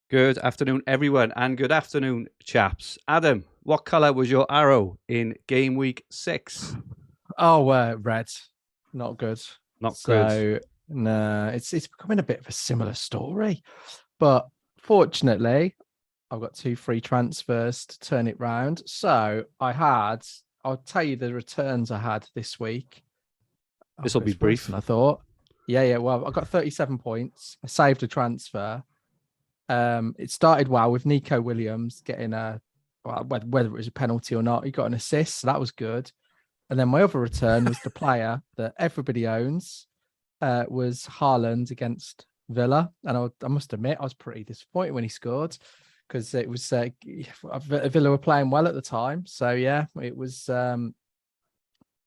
Good afternoon, everyone, and good afternoon, chaps. Adam, what colour was your arrow in game week 6? Oh, red. Not good. Not good. So, no, it's becoming a bit of a similar story. But fortunately, I've got 2 free transfers to turn it round. So I'll tell you the returns I had this week. This will be brief. I thought. Yeah. Well, I got 37 points. I saved a transfer. It started well with Nico Williams getting whether it was a penalty or not, he got an assist, so that was good. And then my other return was the player that everybody owns, was Haaland against Villa. And I must admit, I was pretty disappointed when he scored because it was Villa were playing well at the time. So yeah, it was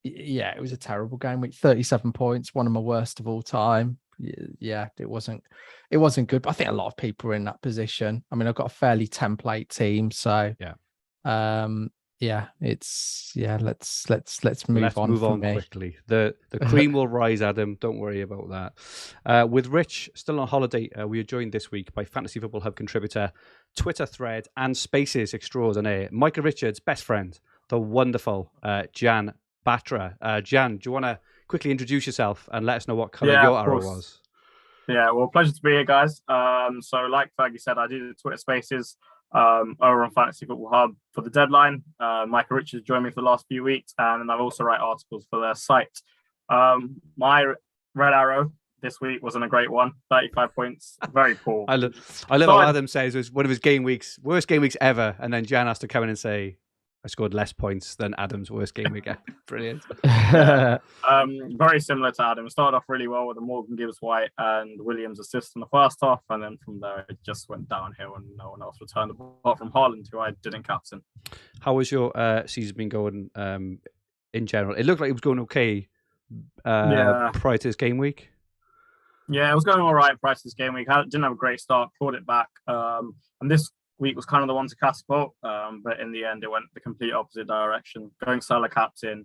it was a terrible game week. 37 points, one of my worst of all time. Yeah, it wasn't good. But I think a lot of people are in that position. I mean, I've got a fairly template team, so let's move on quickly. The cream will rise, Adam. Don't worry about that. With Rich still on holiday, we are joined this week by Fantasy Football Hub contributor, Twitter thread, and Spaces extraordinaire, Micah Richards' best friend, the wonderful Jan Batra. Jan, do you want to quickly introduce yourself and let us know what colour your arrow was? Yeah, well, pleasure to be here, guys. So like Fergie said, I do the Twitter Spaces over on Fantasy Football Hub for the deadline. Micah Richards joined me for the last few weeks, and I've also write articles for their site. My red arrow this week wasn't a great one. 35 points, very poor. I love how Adam says it was one of his worst game weeks ever, and then Jan has to come in and say, I scored less points than Adam's worst game week. Brilliant. Very similar to Adam. Started off really well with the Morgan Gibbs-White and Williams assist in the first half, and then from there it just went downhill and no one else returned apart from Haaland, who I didn't captain. How was your season been going in general? It looked like it was going okay prior to this game week. Yeah, it was going all right prior to this game week. I didn't have a great start, clawed it back. And this week was kind of the one to catapult, but in the end it went the complete opposite direction, going Salah captain,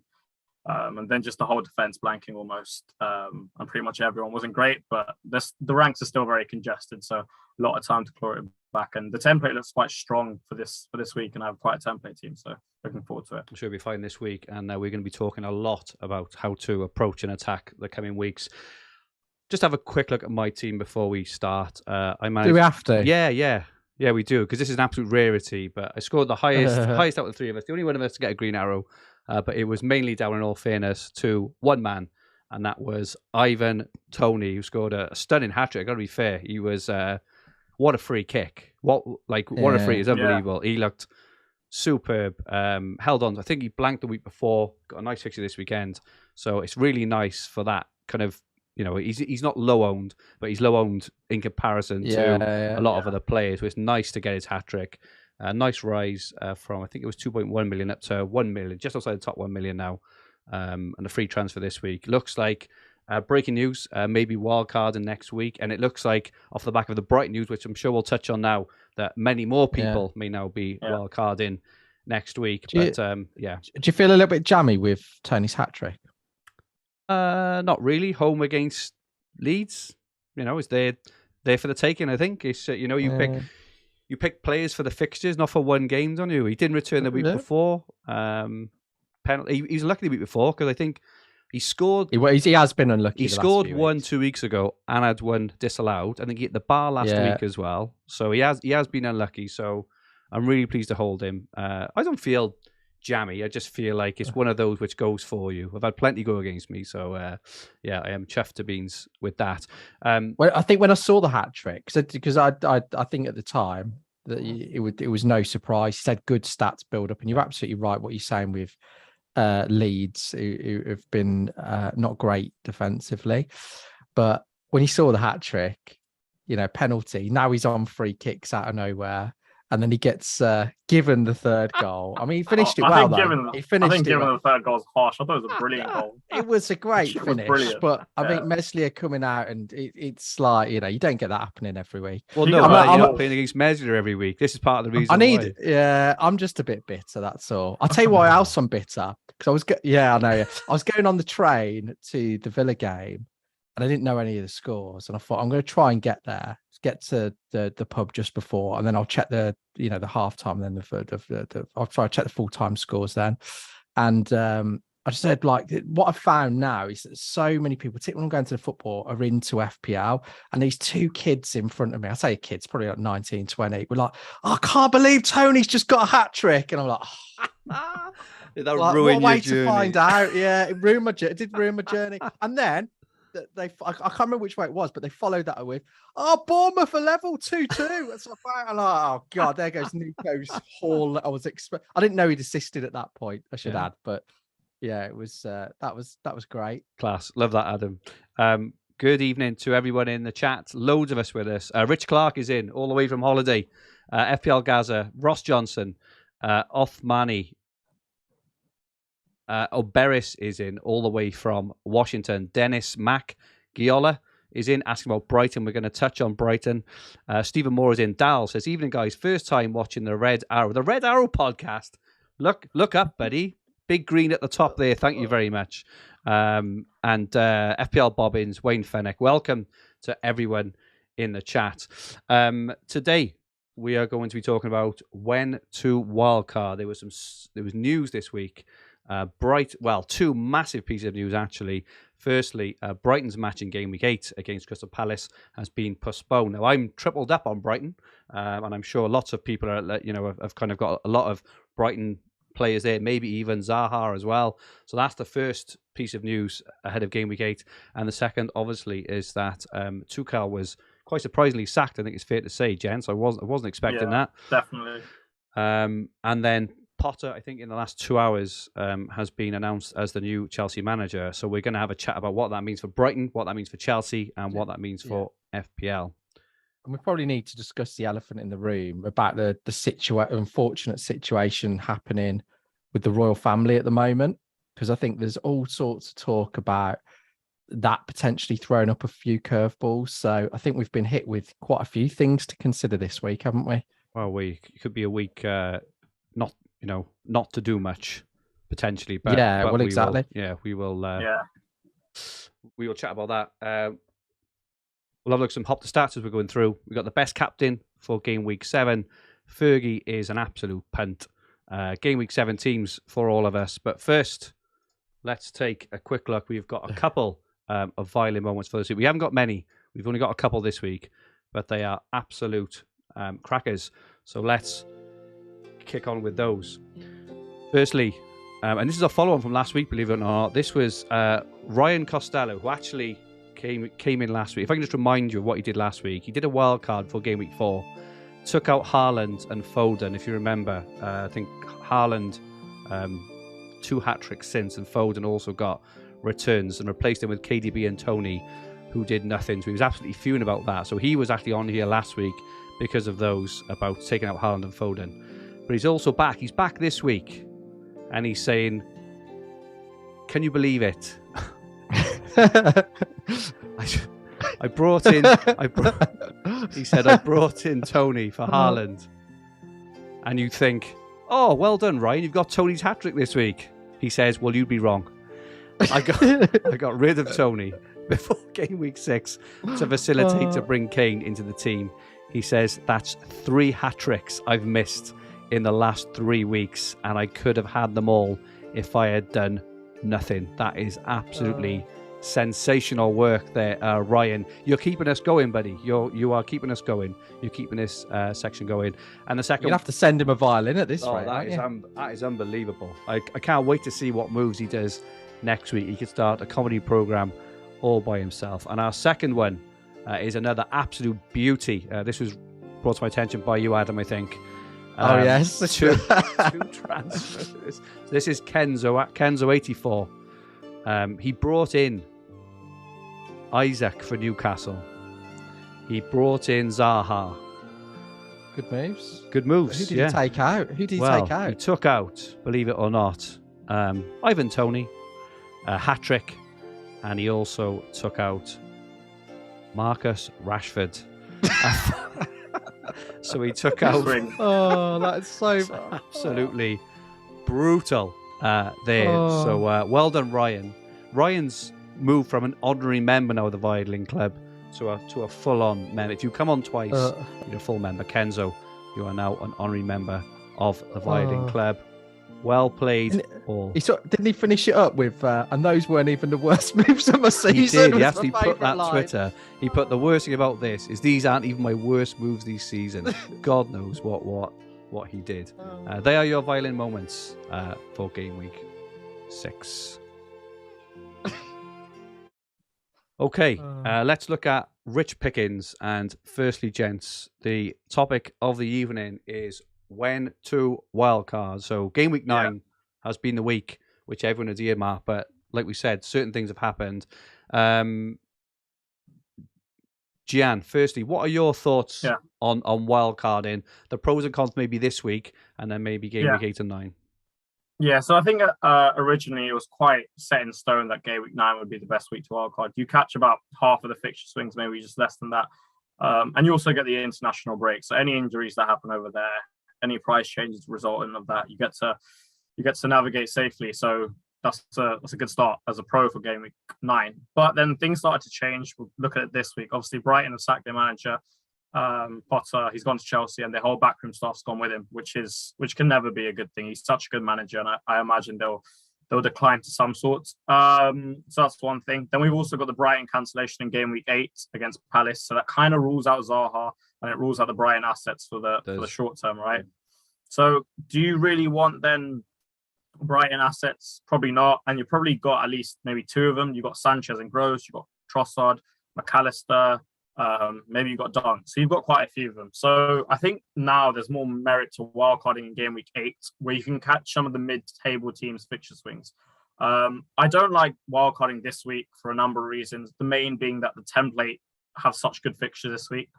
and then just the whole defense blanking almost, and pretty much everyone wasn't great, but the ranks are still very congested, so a lot of time to claw it back, and the template looks quite strong for this week, and I have quite a template team, so looking forward to it. I'm sure it'll be fine this week, and we're going to be talking a lot about how to approach and attack the coming weeks. Just have a quick look at my team before we start. Do we have to? Yeah, we do, because this is an absolute rarity, but I scored the highest out of the three of us. The only one of us to get a green arrow, but it was mainly down, in all fairness, to one man, and that was Ivan Toney, who scored a stunning hat-trick. I've got to be fair. He was, what a free kick. What a free, it's unbelievable. Yeah. He looked superb, held on. I think he blanked the week before, got a nice fixture this weekend, so it's really nice for that kind of, he's not low-owned, but he's low-owned in comparison to a lot of other players. So it's nice to get his hat-trick. Nice rise from, I think it was 2.1 million up to 1 million, just outside the top 1 million now. And a free transfer this week. Looks like breaking news, maybe Wildcard in next week. And it looks like, off the back of the Brighton news, which I'm sure we'll touch on now, that many more people may now be Wildcard in next week. Do you feel a little bit jammy with Tony's hat-trick? Not really. Home against Leeds, is there for the taking. I think it's you pick players for the fixtures, not for one game, don't you? He didn't return the week before. Penalty. He was lucky the week before because I think he scored. He has been unlucky. He scored one 2 weeks ago and had one disallowed. I think he hit the bar last week as well. So he has been unlucky. So I'm really pleased to hold him. I don't feel jammy. I just feel like it's one of those which goes for you. I've had plenty go against me, so I am chuffed to beans with that. Well, I think when I saw the hat trick, because I think at the time that it was no surprise. He said good stats build up, and you're absolutely right what you're saying with Leeds, who have been not great defensively, but when he saw the hat trick, penalty. Now he's on free kicks out of nowhere. And then he gets given the third goal. I mean, he finished it well, I think given the third goal was harsh. I thought it was a brilliant goal. It was a great finish. But I think Meslier coming out, and it's like, you don't get that happening every week. Well, no, you're not playing against Meslier every week. This is part of the reason why. I'm just a bit bitter, that's all. I'll tell you why else I'm bitter. Because I was going on the train to the Villa game, and I didn't know any of the scores. And I thought I'm going to try and get there, get to the pub just before, and then I'll check the halftime, and then I'll try to check the full time scores then. And I just said, like, what I've found now is that so many people, particularly when I'm going to the football, are into FPL. And these two kids in front of me, I say kids, probably like 19, 20, were like, oh, I can't believe Tony's just got a hat trick. And I'm like, did that like, ruin what your way journey? to find out? Yeah, it did ruin my journey. And then I can't remember which way it was, but they followed that with, oh, Bournemouth for level 2-2. That's what I'm like, oh God, there goes Nico's haul. I didn't know he'd assisted at that point, I should add, but yeah, it was that was great. Class. Love that, Adam. Good evening to everyone in the chat. Loads of us with us. Rich Clarke is in all the way from holiday. FPL Gaza, Ross Johnson, Othmani, Oberis is in all the way from Washington. Dennis Mack Giola is in asking about Brighton. We're going to touch on Brighton. Stephen Moore is in. Dal says, evening guys, first time watching the Red Arrow podcast. Look up, buddy. Big green at the top there. Thank you very much. And FPL Bobbins, Wayne Fennick. Welcome to everyone in the chat. Today, we are going to be talking about when to wildcard. There was news this week. Two massive pieces of news, actually. Firstly, Brighton's match in Game Week 8 against Crystal Palace has been postponed. Now, I'm tripled up on Brighton, and I'm sure lots of people are, have kind of got a lot of Brighton players there, maybe even Zaha as well. So that's the first piece of news ahead of Game Week 8. And the second, obviously, is that Tuchel was quite surprisingly sacked, I think it's fair to say, gents. I wasn't expecting that. Definitely. And then Potter, I think in the last 2 hours, has been announced as the new Chelsea manager. So we're going to have a chat about what that means for Brighton, what that means for Chelsea, and what that means for FPL. And we probably need to discuss the elephant in the room about the unfortunate situation happening with the royal family at the moment, because I think there's all sorts of talk about that potentially throwing up a few curveballs. So I think we've been hit with quite a few things to consider this week, haven't we? Well, it could be a week not to do much potentially, but exactly. We will chat about that. We'll have a look at some Hopta Stats as we're going through. We've got the best captain for Game Week 7. Fergie is an absolute punt. Game Week 7 teams for all of us. But first, let's take a quick look. We've got a couple of Violin moments for this week. We haven't got many. We've only got a couple this week, but they are absolute crackers. So let's kick on with those. Firstly, and this is a follow-on from last week, believe it or not. This was Ryan Costello, who actually came in last week. If I can just remind you of what he did last week. He did a wild card for Game Week 4. Took out Haaland and Foden, if you remember. I think Haaland, 2 hat-tricks since, and Foden also got returns and replaced him with KDB and Tony, who did nothing. So he was absolutely fuming about that. So he was actually on here last week because of those, about taking out Haaland and Foden. But he's also back. He's back this week. And he's saying, can you believe it? I brought in Tony for Haaland. And you think, oh, well done, Ryan. You've got Tony's hat-trick this week. He says, well, you'd be wrong. I got rid of Tony before Game Week 6 to facilitate to bring Kane into the team. He says, that's 3 hat-tricks I've missed in the last 3 weeks, and I could have had them all if I had done nothing. That is absolutely sensational work there, Ryan. You're keeping us going, buddy. You are keeping us going. You're keeping this section going. And the second, you'll have to send him a violin at this rate. That is unbelievable. I can't wait to see what moves he does next week. He could start a comedy program all by himself. And our second one is another absolute beauty. This was brought to my attention by you, Adam, I think. Yes. Two transfers. This is Kenzo 84. He brought in Isaac for Newcastle. He brought in Zaha. Good moves. Good moves. Who did he take out? He took out, believe it or not, Ivan Toney, a hat-trick, and he also took out Marcus Rashford. So he took out... Oh, that's so... absolutely brutal there. So well done, Ryan. Ryan's moved from an honorary member now of the Violin Club to a full-on member. If you come on twice, you're a full member. Kenzo, you are now an honorary member of the Violin Club. Well played, all. Didn't he finish it up with, and those weren't even the worst moves of my season? He did. He actually put that line. Twitter. He put the worst thing about this is these aren't even my worst moves this season. God knows what he did. They are your Violin moments for Game Week 6. Okay, let's look at rich pickings. And firstly, gents, the topic of the evening is when to wildcard. So Game Week 9 has been the week which everyone has earmarked, but like we said, certain things have happened. Gian, firstly, what are your thoughts on wildcarding? The pros and cons maybe this week, and then maybe Game Week 8 and 9. Yeah, so I think originally it was quite set in stone that Game Week 9 would be the best week to wildcard. You catch about half of the fixture swings, maybe just less than that. And you also get the international break. So any injuries that happen over there, any price changes resulting of that, you get to navigate safely. So that's a good start as a pro for Game Week 9. But then things started to change. We'll look at it this week. Obviously, Brighton have sacked their manager, Potter. He's gone to Chelsea, and the whole backroom staff's gone with him, which can never be a good thing. He's such a good manager, and I imagine they'll decline to some sort. So that's one thing. Then we've also got the Brighton cancellation in Game Week 8 against Palace. So that kind of rules out Zaha, and it rules out the Brighton assets for the short term, right? So do you really want then Brighton assets? Probably not. And you've probably got at least maybe two of them. You've got Sanchez and Gross, you've got Trossard, McAllister, maybe you've got Dunk. So you've got quite a few of them. So I think now there's more merit to wildcarding in Game Week 8, where you can catch some of the mid-table teams' fixture swings. I don't like wildcarding this week for a number of reasons. The main being that the template have such good fixtures this week.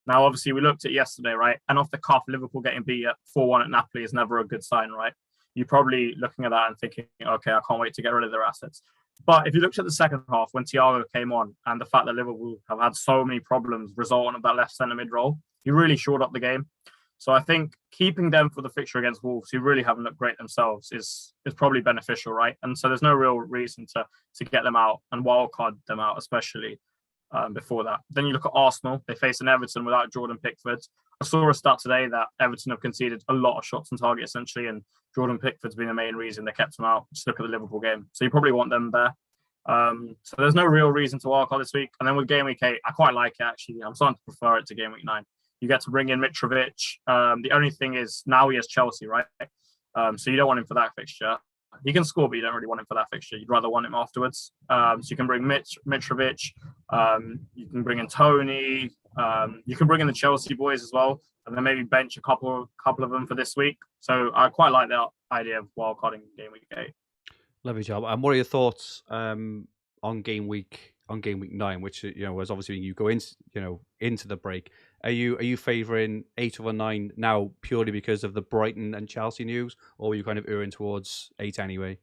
Now, obviously, we looked at yesterday, right? And off the cuff, Liverpool getting beat at 4-1 at Napoli is never a good sign, right? You're probably looking at that and thinking, okay, I can't wait to get rid of their assets. But if you looked at the second half, when Thiago came on, and the fact that Liverpool have had so many problems resulting of that left centre mid role, he really shored up the game. So I think keeping them for the fixture against Wolves, who really haven't looked great themselves, is probably beneficial, right? And so there's no real reason to get them out and wildcard them out, especially before that. Then you look at Arsenal. They face an Everton without Jordan Pickford. I saw a stat today that Everton have conceded a lot of shots on target, essentially, and Jordan Pickford's been the main reason they kept him out. Just look at the Liverpool game. So you probably want them there. So there's no real reason to wildcard this week. And then with Game Week 8, I quite like it, actually. I'm starting to prefer it to Game Week 9. You get to bring in Mitrovic. The only thing is now he has Chelsea, right? So you don't want him for that fixture. He can score, but you don't really want him for that fixture. You'd rather want him afterwards. So you can bring Mitrovic. You can bring in Tony. You can bring in the Chelsea boys as well, and then maybe bench a couple of them for this week. So I quite like that idea of wildcarding Game Week 8. Lovely job. And what are your thoughts on Game Week 9, which was obviously you go into the break. Are you favouring 8 over 9 now purely because of the Brighton and Chelsea news, or are you kind of erring towards 8 anyway?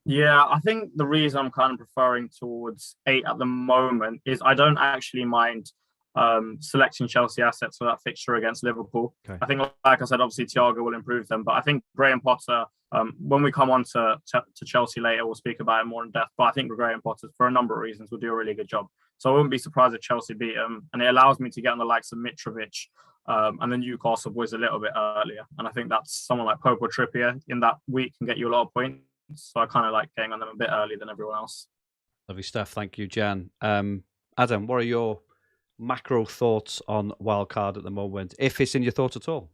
Yeah, I think the reason I'm kind of preferring towards 8 at the moment is I don't actually mind selecting Chelsea assets for that fixture against Liverpool. Okay. I think, like I said, obviously Thiago will improve them, but I think Graham Potter, when we come on to Chelsea later, we'll speak about it more in depth, but I think Graham Potter, for a number of reasons, will do a really good job. So I wouldn't be surprised if Chelsea beat them, and it allows me to get on the likes of Mitrovic and the Newcastle boys a little bit earlier. And I think that's someone like Pope or Trippier in that week can get you a lot of points. So I kind of like getting on them a bit earlier than everyone else. Lovely stuff. Thank you, Jan. Adam, what are your macro thoughts on wildcard at the moment, if it's in your thoughts at all?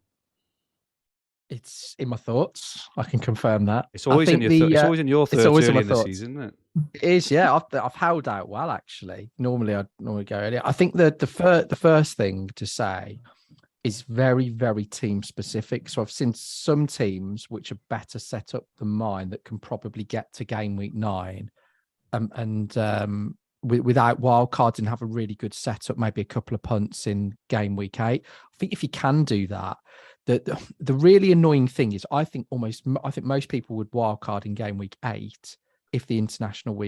It's in my thoughts. I can confirm that. It's always in your it's always in your thoughts early in the season, isn't it? It is, yeah. I've held out well, actually. I'd normally go earlier. I think that the first thing to say is very, very team specific. So I've seen some teams which are better set up than mine that can probably get to Game Week 9 without wildcards and have a really good setup, maybe a couple of punts in Game Week 8. I think if you can do that, the really annoying thing is I think most people would wildcard in Game Week 8 if the international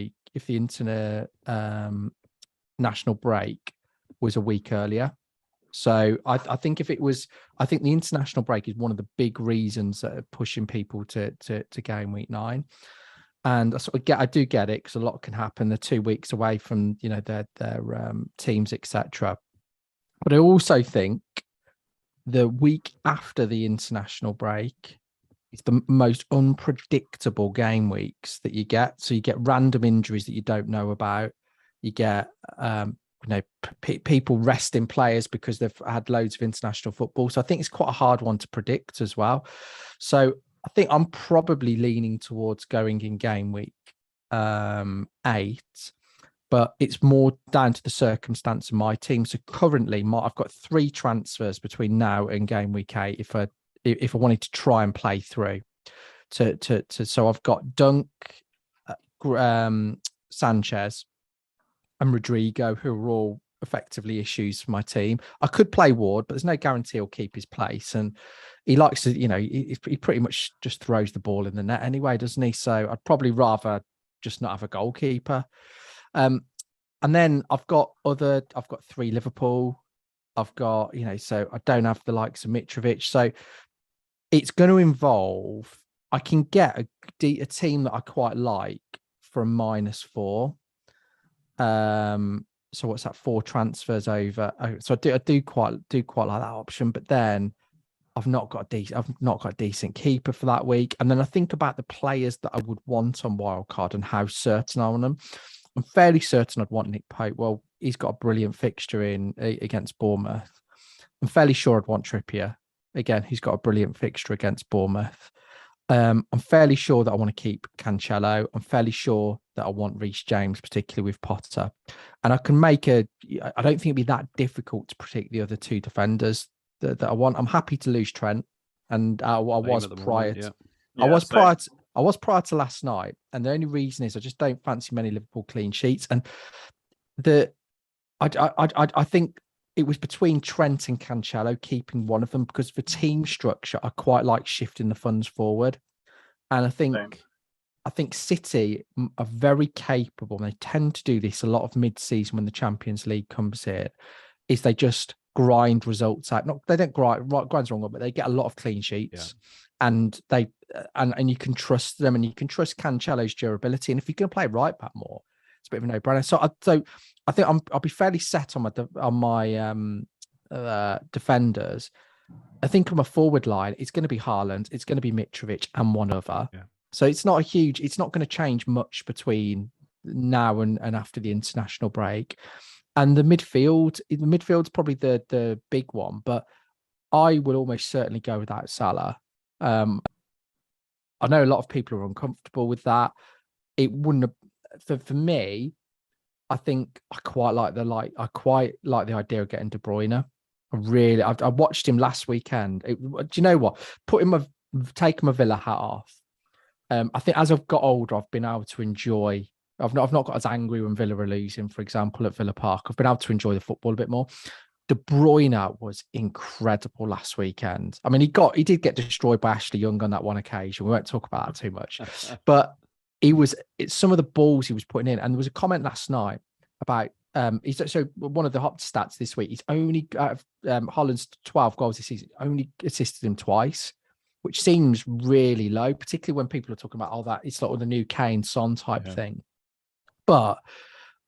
national break was a week earlier. So I think the international break is one of the big reasons that are pushing people to Game Week 9. And I do get it, because a lot can happen. They're 2 weeks away from, their teams, etc. But I also think the week after the international break is the most unpredictable game weeks that you get. So you get random injuries that you don't know about. You get people resting players because they've had loads of international football. So I think it's quite a hard one to predict as well. So I think I'm probably leaning towards going in game week 8, but it's more down to the circumstance of my team. So currently, I've got 3 transfers between now and game week 8. If I wanted to try and play through, so I've got Dunk, Sanchez, and Rodrigo, who are all effectively issues for my team. I could play Ward, but there's no guarantee he'll keep his place, and he likes to, he pretty much just throws the ball in the net anyway, doesn't he? So I'd probably rather just not have a goalkeeper. And then I've got 3 Liverpool. I've got, so I don't have the likes of Mitrovic. So it's going to involve, I can get a team that I quite like for a -4. So what's that? 4 transfers over. So I do quite like that option, but then I've not got a decent keeper for that week. And then I think about the players that I would want on Wildcard and how certain I want them. I'm fairly certain I'd want Nick Pope. Well, he's got a brilliant fixture against Bournemouth. I'm fairly sure I'd want Trippier. Again, he's got a brilliant fixture against Bournemouth. I'm fairly sure that I want to keep Cancelo. I'm fairly sure that I want Reece James, particularly with Potter. And I can I don't think it'd be that difficult to predict the other 2 defenders that I want. I'm happy to lose Trent. And I was prior to last night. And the only reason is I just don't fancy many Liverpool clean sheets. And I think it was between Trent and Cancelo, keeping one of them, because for team structure, I quite like shifting the funds forward. And I think City are very capable, and they tend to do this a lot of mid-season when the Champions League comes here, is they just grind results out. They don't grind's wrong, but they get a lot of clean sheets. Yeah. And and you can trust them, and you can trust Cancelo's durability. And if you're going to play right back more, it's a bit of a no-brainer. So I think I'll be fairly set on my defenders. I think on my forward line, it's going to be Haaland, it's going to be Mitrovic, and one other. Yeah. So it's not going to change much between now and after the international break. And the midfield's probably the big one, but I will almost certainly go without Salah. I know a lot of people are uncomfortable with that. It wouldn't have, for me. I think I quite like the idea of getting De Bruyne. I watched him last weekend. Do you know what? Take him a Villa hat off. I think as I've got older, I've been able to enjoy. I've not got as angry when Villa are losing, for example, at Villa Park. I've been able to enjoy the football a bit more. De Bruyne was incredible last weekend. I mean, he did get destroyed by Ashley Young on that one occasion. We won't talk about that too much, but it's some of the balls he was putting in. And there was a comment last night about so one of the Hopta stats this week, he's only Holland's 12 goals this season, only assisted him twice, which seems really low, particularly when people are talking about that it's like the new Kane Son type thing. But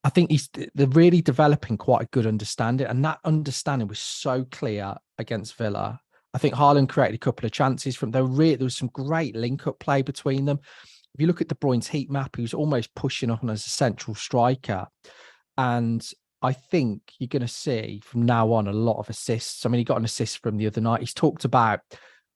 I think they're really developing quite a good understanding, and that understanding was so clear against Villa. I think Haaland created a couple of chances from there. There was some great link-up play between them. If you look at De Bruyne's heat map, he was almost pushing up on as a central striker. And I think you're going to see from now on a lot of assists. I mean, he got an assist from the other night. He's talked about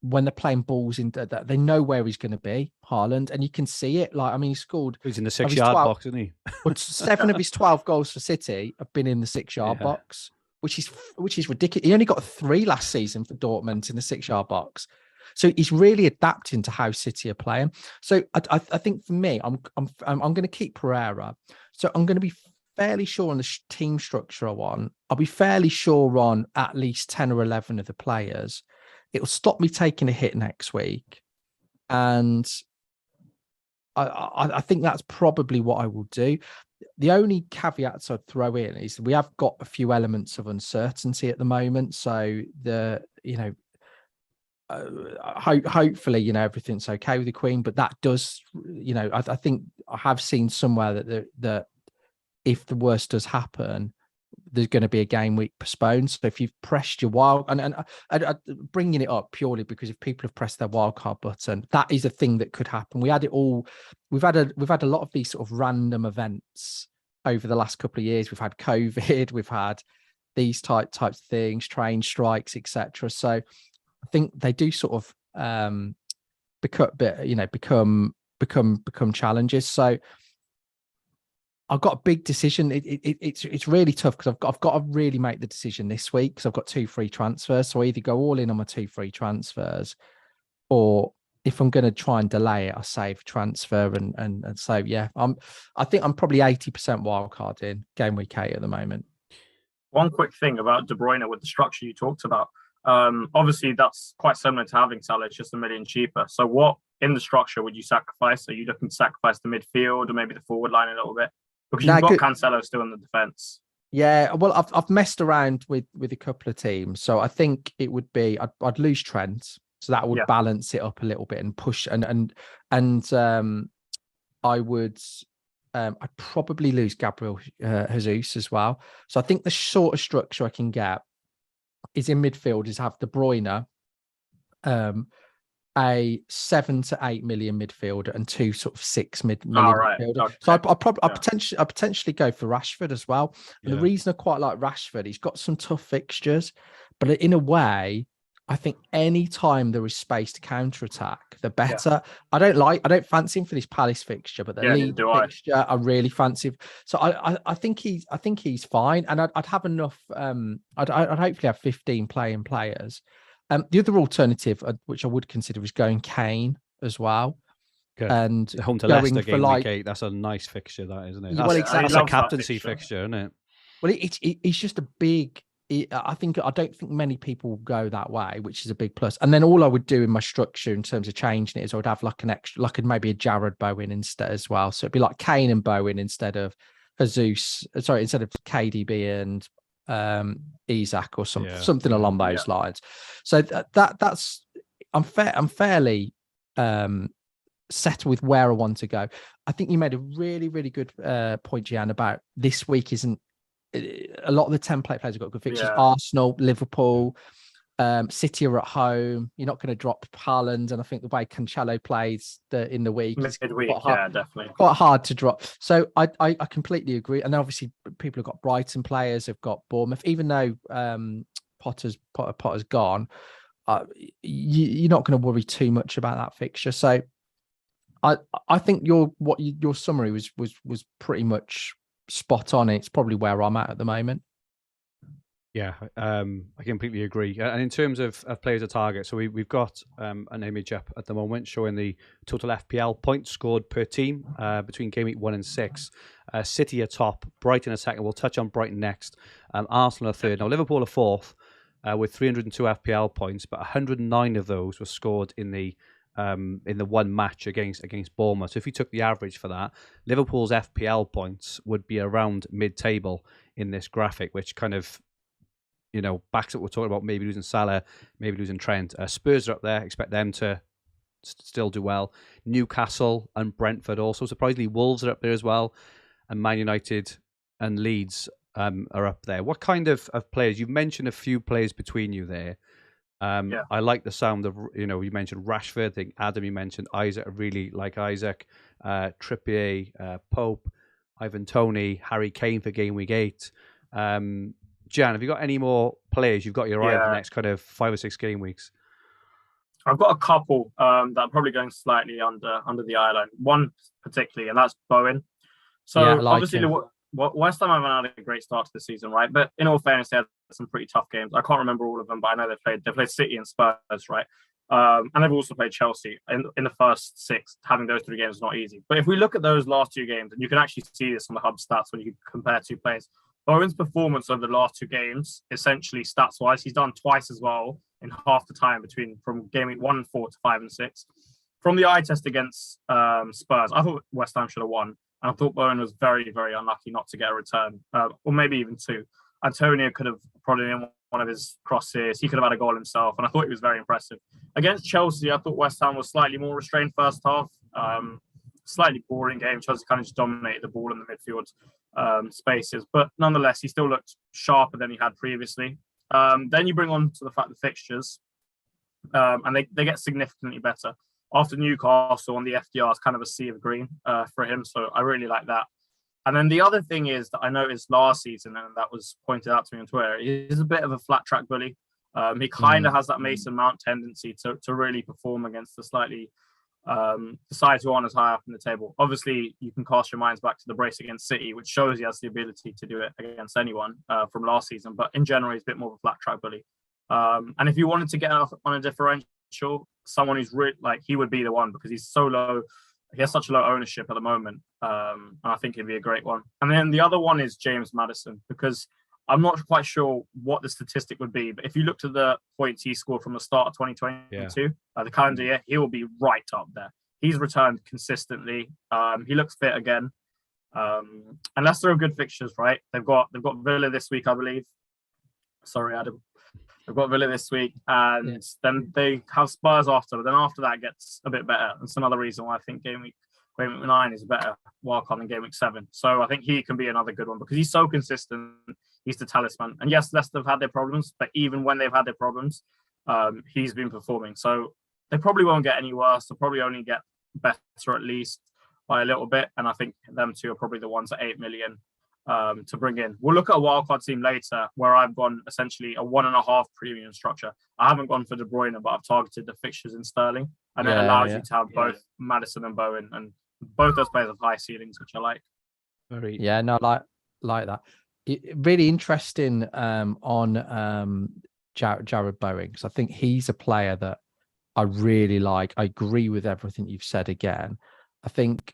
when they're playing balls in that they know where he's going to be, Haaland, and you can see it. Like, I mean, he scored. He's in the 6-yard box, isn't he? But 7 of his 12 goals for City have been in the 6-yard box, which is ridiculous. He only got 3 last season for Dortmund in the 6-yard box. So he's really adapting to how City are playing. So I think for me, I'm going to keep Pereira. So I'm going to be fairly sure on the team structure I want. I'll be fairly sure on at least 10 or 11 of the players. It'll stop me taking a hit next week. And I think that's probably what I will do. The only caveats I'd throw in is we have got a few elements of uncertainty at the moment. So hopefully, you know, everything's okay with the Queen. But that does, you know, I think I have seen somewhere that if the worst does happen, there's going to be a game week postponed. So if you've pressed your wild, and bringing it up purely because if people have pressed their wildcard button, that is a thing that could happen. We had it all. We've had a lot of these sort of random events over the last couple of years. We've had COVID. We've had these types of things, train strikes, etc. So I think they do sort of become challenges. So I've got a big decision. It's really tough because I've got to really make the decision this week because I've got 2 free transfers. So I either go all in on my 2 free transfers, or if I'm going to try and delay it, I save transfer and so yeah. I think I'm probably 80% wildcard in game week 8 at the moment. One quick thing about De Bruyne with the structure you talked about. Obviously, that's quite similar to having Salah. It's just $1 million cheaper. So what in the structure would you sacrifice? Are you looking to sacrifice the midfield or maybe the forward line a little bit? Because you've got Cancelo still in the defence. Yeah, well, I've messed around with a couple of teams, so I think it would be I'd lose Trent, so that would balance it up a little bit and push and I would I'd probably lose Gabriel Jesus as well. So I think the sort of structure I can get is in midfield is have De Bruyne, a 7 to 8 million midfielder and 2 sort of 6 million midfielder. Okay. So I potentially go for Rashford as well. And the reason I quite like Rashford, he's got some tough fixtures, but in a way, I think any time there is space to counter attack, the better. I don't fancy him for this Palace fixture, but the league fixture I really fancy. So I think he's fine, and I'd have enough. I'd hopefully have 15 playing players. The other alternative, which I would consider, is going Kane as well. Good. And home to Leicester game week 8. That's a nice fixture, that isn't it? That's a captaincy fixture, isn't it? Well, it's just a big. I don't think many people go that way, which is a big plus. And then all I would do in my structure in terms of changing it is I would have like an extra, like maybe a Jared Bowen instead as well. So it'd be like Kane and Bowen instead of instead of KDB and Isak or something along those lines. So that's I'm fairly settled with where I want to go. I think you made a really, really good point, Gian, about this week isn't a lot of the template players have got good fixtures. Arsenal, Liverpool, City are at home. You're not going to drop Haaland, and I think the way Cancelo plays in the week, midweek, definitely quite hard to drop. So I completely agree. And obviously, people have got Brighton players, have got Bournemouth. Even though Potter's gone, you're not going to worry too much about that fixture. So I think your summary was pretty much spot on. It's probably where I'm at the moment. Yeah, I completely agree. And in terms of players to target, so we've got an image up at the moment showing the total FPL points scored per team between game week 1 and 6. City are top, Brighton are second. We'll touch on Brighton next. Arsenal are third. Now Liverpool are fourth with 302 FPL points, but 109 of those were scored in the one match against Bournemouth. So if you took the average for that, Liverpool's FPL points would be around mid-table in this graphic, which kind of, backs up what we're talking about, maybe losing Salah, maybe losing Trent. Spurs are up there, expect them to still do well. Newcastle and Brentford also. Surprisingly, Wolves are up there as well. And Man United and Leeds are up there. What kind of players? You've mentioned a few players between you there. I like the sound of, you mentioned Rashford. I think Adam, you mentioned Isaac. I really like Isaac. Trippier, Pope, Ivan Toney, Harry Kane for game week 8. Jan, have you got any more players you've got your eye on the next kind of 5 or 6 game weeks? I've got a couple that are probably going slightly under the eye line. One particularly, and that's Bowen. So obviously, West Ham haven't had a great start to the season, right? But in all fairness, they had some pretty tough games. I can't remember all of them, but I know they played City and Spurs, right? And they've also played Chelsea. In the first 6, having those 3 games is not easy. But if we look at those last 2 games, and you can actually see this on the Hub stats when you compare 2 players, Bowen's performance over the last 2 games, essentially stats-wise, he's done twice as well in half the time from game week 1 and 4 to 5 and 6. From the eye test against Spurs, I thought West Ham should have won. And I thought Bowen was very, very unlucky not to get a return, or maybe even 2. Antonio could have prodded in of his crosses. He could have had a goal himself, and I thought he was very impressive. Against Chelsea, I thought West Ham was slightly more restrained first half. Slightly boring game. Chelsea kind of just dominated the ball in the midfield spaces, but nonetheless, he still looked sharper than he had previously. Then you bring on to the fact the fixtures, and they get significantly better. After Newcastle on the FDR is kind of a sea of green for him, so I really like that. And then the other thing is that I noticed last season, and that was pointed out to me on Twitter, he's a bit of a flat track bully. He kind of has that Mason Mount tendency to really perform against the slightly the sides who aren't as high up in the table. Obviously, you can cast your minds back to the brace against City, which shows he has the ability to do it against anyone from last season. But in general, he's a bit more of a flat track bully. And if you wanted to get off on a differential, someone who's really he would be the one, because he's so low. He has such a low ownership at the moment. And I think he'd be a great one. And then the other one is James Maddison, because I'm not quite sure what the statistic would be, but if you looked at the points he scored from the start of 2022, the calendar year, he will be right up there. He's returned consistently. He looks fit again. And Leicester are good fixtures, right? They've got Villa this week, I believe. Sorry, Adam. They've got Villa this week, and then they have Spurs after. But then after that gets a bit better. That's another reason why I think Game Week 9 is a better wildcard than Game Week 7. So I think he can be another good one because he's so consistent. He's the talisman. And yes, Leicester have had their problems, but even when they've had their problems, he's been performing. So they probably won't get any worse. They'll probably only get better at least by a little bit. And I think them two are probably the ones at 8 million to bring in. We'll look at a wildcard team later where I've gone essentially a 1.5 premium structure. I haven't gone for De Bruyne, but I've targeted the fixtures in Sterling. And it allows you to have both Maddison and Bowen. And both those players have high ceilings, which I like. Like that. Really interesting on Jared Bowen, because I think he's a player that I really like. I agree with everything you've said again. I think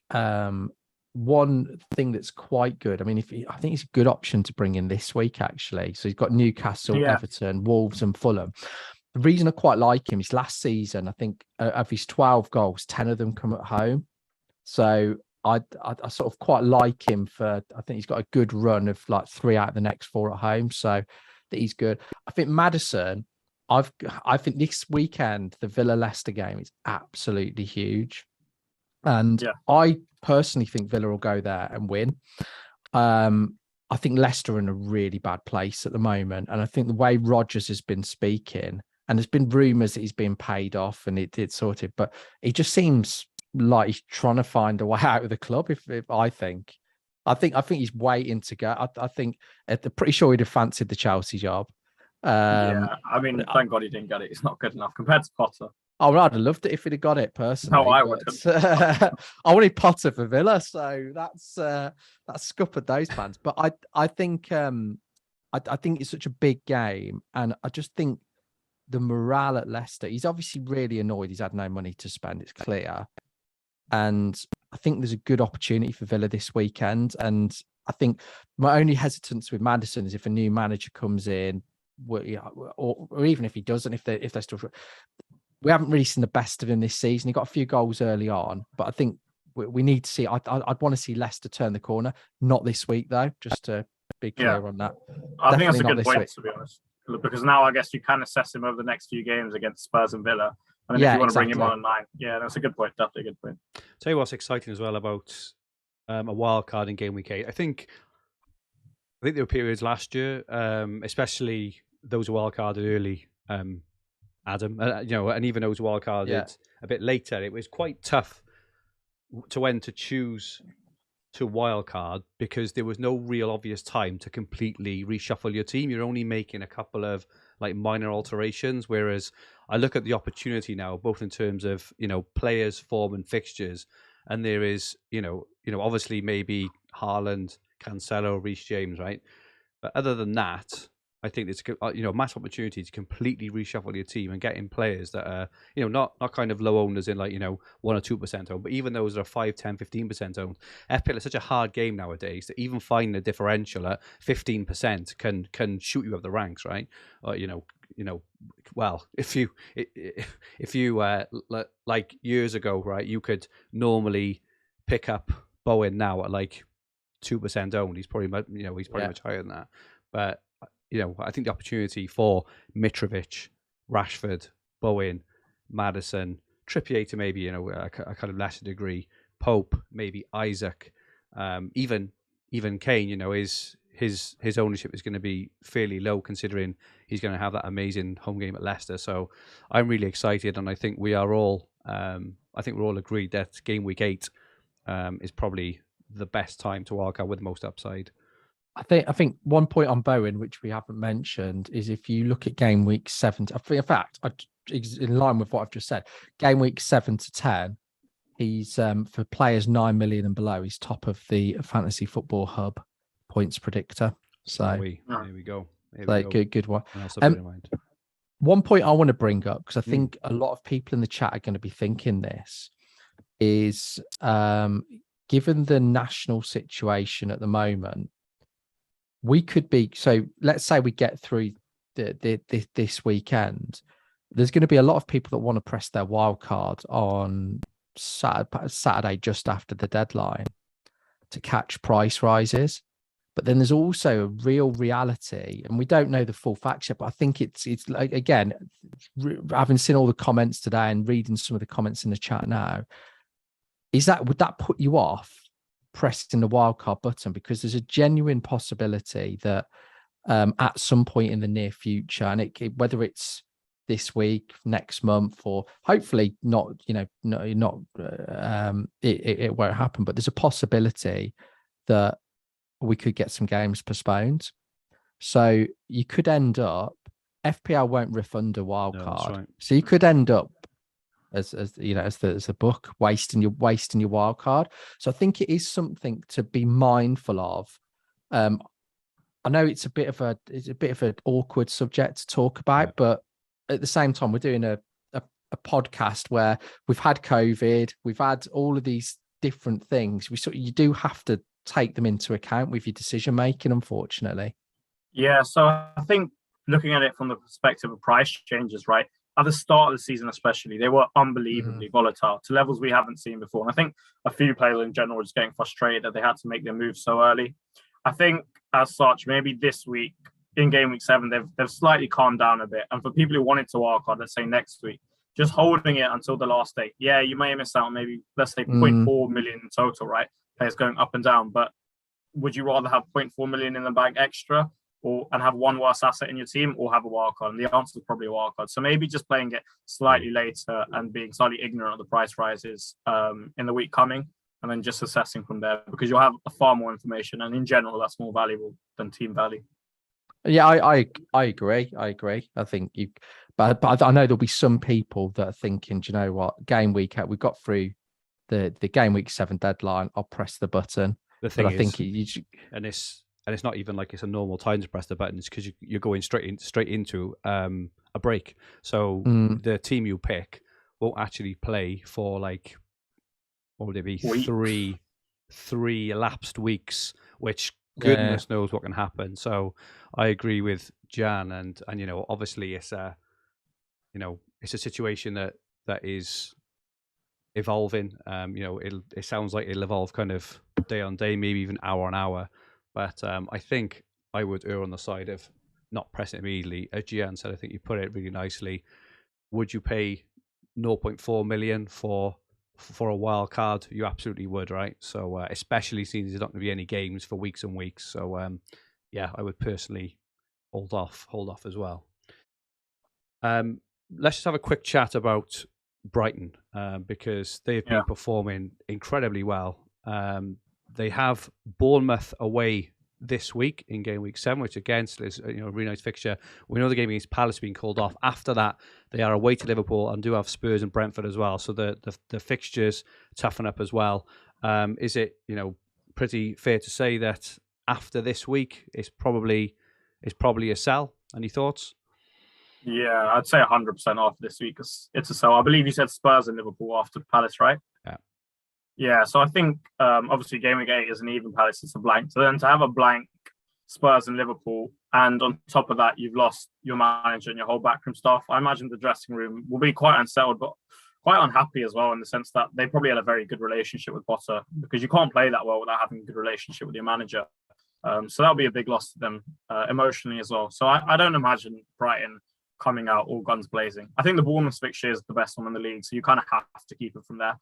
one thing that's quite good, I mean, I think it's a good option to bring in this week, actually. So he's got Newcastle, Everton, Wolves and Fulham. The reason I quite like him is last season, I think of his 12 goals, 10 of them come at home. So I sort of quite like him for, I think he's got a good run of like 3 out of the next 4 at home. So that he's good. I think Maddison, I think this weekend, the Villa-Leicester game is absolutely huge. And I personally think Villa will go there and win. I think Leicester are in a really bad place at the moment. And I think the way Rodgers has been speaking, and there's been rumours that he's being paid off and it's sorted, but he just seems like he's trying to find a way out of the club. If I think he's waiting to go. I think I'm pretty sure he'd have fancied the Chelsea job. I mean, thank God he didn't get it. It's not good enough compared to Potter. I would have loved it if he'd have got it personally. No, I wouldn't. I wanted Potter for Villa, so that's scuppered those plans. But I think it's such a big game, and I just think the morale at Leicester. He's obviously really annoyed. He's had no money to spend. It's clear, and I think there's a good opportunity for Villa this weekend. And I think my only hesitance with Maddison is if a new manager comes in, or even if he doesn't, if they're still. We haven't really seen the best of him this season. He got a few goals early on, but I think we need to see. I'd want to see Leicester turn the corner. Not this week, though. Just to be clear on that. I think that's a good point, to be honest, because now I guess you can assess him over the next few games against Spurs and Villa. And if you want to bring him on at 9, that's a good point. Definitely a good point. Tell you what's exciting as well about a wild card in Game Week 8. I think there were periods last year, especially those wild carded early. Adam, and even those wildcarded a bit later, it was quite tough to when to choose to wildcard because there was no real obvious time to completely reshuffle your team. You're only making a couple of like minor alterations, whereas I look at the opportunity now, both in terms of players, form, and fixtures, and there is obviously maybe Haaland, Cancelo, Reece James, right? But other than that, I think it's a mass opportunity to completely reshuffle your team and get in players that are not kind of low owners in 1 or 2% owned, but even those that are 5, 10, 15% owned. FPL is such a hard game nowadays that even finding a differential at 15% can shoot you up the ranks, right? Well, if you like years ago, right, you could normally pick up Bowen now at like 2% owned. He's probably much higher than that, but I think the opportunity for Mitrovic, Rashford, Bowen, Maddison, Trippier to maybe, a kind of lesser degree, Pope, maybe Isaac, even Kane, his ownership is going to be fairly low considering he's going to have that amazing home game at Leicester. So I'm really excited, and I think we are all, we're all agreed that game week 8 is probably the best time to wildcard with the most upside. I think one point on Bowen, which we haven't mentioned, is if you look at game week 7, in fact, in line with what I've just said, game week 7 to 10, he's for players 9 million and below, he's top of the Fantasy Football Hub points predictor. So there we go. Good one. One point I want to bring up, because I think a lot of people in the chat are going to be thinking this, is given the national situation at the moment, we could be, so let's say we get through this weekend, there's going to be a lot of people that want to press their wild card on Saturday just after the deadline to catch price rises. But then there's also a real reality, and we don't know the full facts yet, but I think it's like, again, having seen all the comments today and reading some of the comments in the chat now, would that put you off pressing the wildcard button? Because there's a genuine possibility that at some point in the near future, and whether it's this week, next month, or hopefully not, it won't happen, but there's a possibility that we could get some games postponed. So you could end up, FPL won't refund a wildcard. Right. So you could end up as a book wasting your wildcard. So I think it is something to be mindful of. I know it's a bit of an awkward subject to talk about, but at the same time, we're doing a podcast where we've had COVID, we've had all of these different things. You do have to take them into account with your decision making, unfortunately. Yeah, so I think looking at it from the perspective of price changes, right? At the start of the season, especially, they were unbelievably volatile to levels we haven't seen before. And I think a few players in general were just getting frustrated that they had to make their move so early. I think as such, maybe this week in game week 7, they've slightly calmed down a bit. And for people who wanted to wildcard, let's say next week, just holding it until the last day. Yeah, you may miss out on maybe, let's say, 0.4 million in total, right? Players going up and down. But would you rather have 0.4 million in the bag extra and have one worse asset in your team, or have a wildcard? And the answer is probably a wildcard. So maybe just playing it slightly later and being slightly ignorant of the price rises in the week coming, and then just assessing from there, because you'll have far more information. And in general, that's more valuable than team value. Yeah, I agree. I think but I know there'll be some people that are thinking, do you know what, game week, we got through the game week 7 deadline, I'll press the button. The thing is, and it's not even like it's a normal time to press the button. It's because you're going straight into a break. So the team you pick won't actually play for like, what would it be, three elapsed weeks, which goodness knows what can happen. So I agree with Jan, and obviously it's a situation that is evolving. It sounds like it'll evolve kind of day on day, maybe even hour on hour. But I think I would err on the side of not pressing it immediately. As Jan said, I think you put it really nicely. Would you pay 0.4 million for a wild card? You absolutely would, right? So especially since there's not going to be any games for weeks and weeks. So I would personally hold off as well. Let's just have a quick chat about Brighton because they've been performing incredibly well. They have Bournemouth away this week in game week 7, which again is a really nice fixture. We know the game against Palace being called off. After that, they are away to Liverpool and do have Spurs and Brentford as well. So the fixtures toughen up as well. Is it pretty fair to say that after this week, it's probably a sell? Any thoughts? Yeah, I'd say 100% off this week. It's a sell. I believe you said Spurs and Liverpool after Palace, right? Yeah, so I think obviously game week 8 is an even Palace, it's a blank. So then to have a blank Spurs and Liverpool, and on top of that, you've lost your manager and your whole backroom staff, I imagine the dressing room will be quite unsettled, but quite unhappy as well, in the sense that they probably had a very good relationship with Potter, because you can't play that well without having a good relationship with your manager. So that'll be a big loss to them emotionally as well. So I don't imagine Brighton coming out all guns blazing. I think the Bournemouth fixture is the best one in the league, so you kind of have to keep it from there.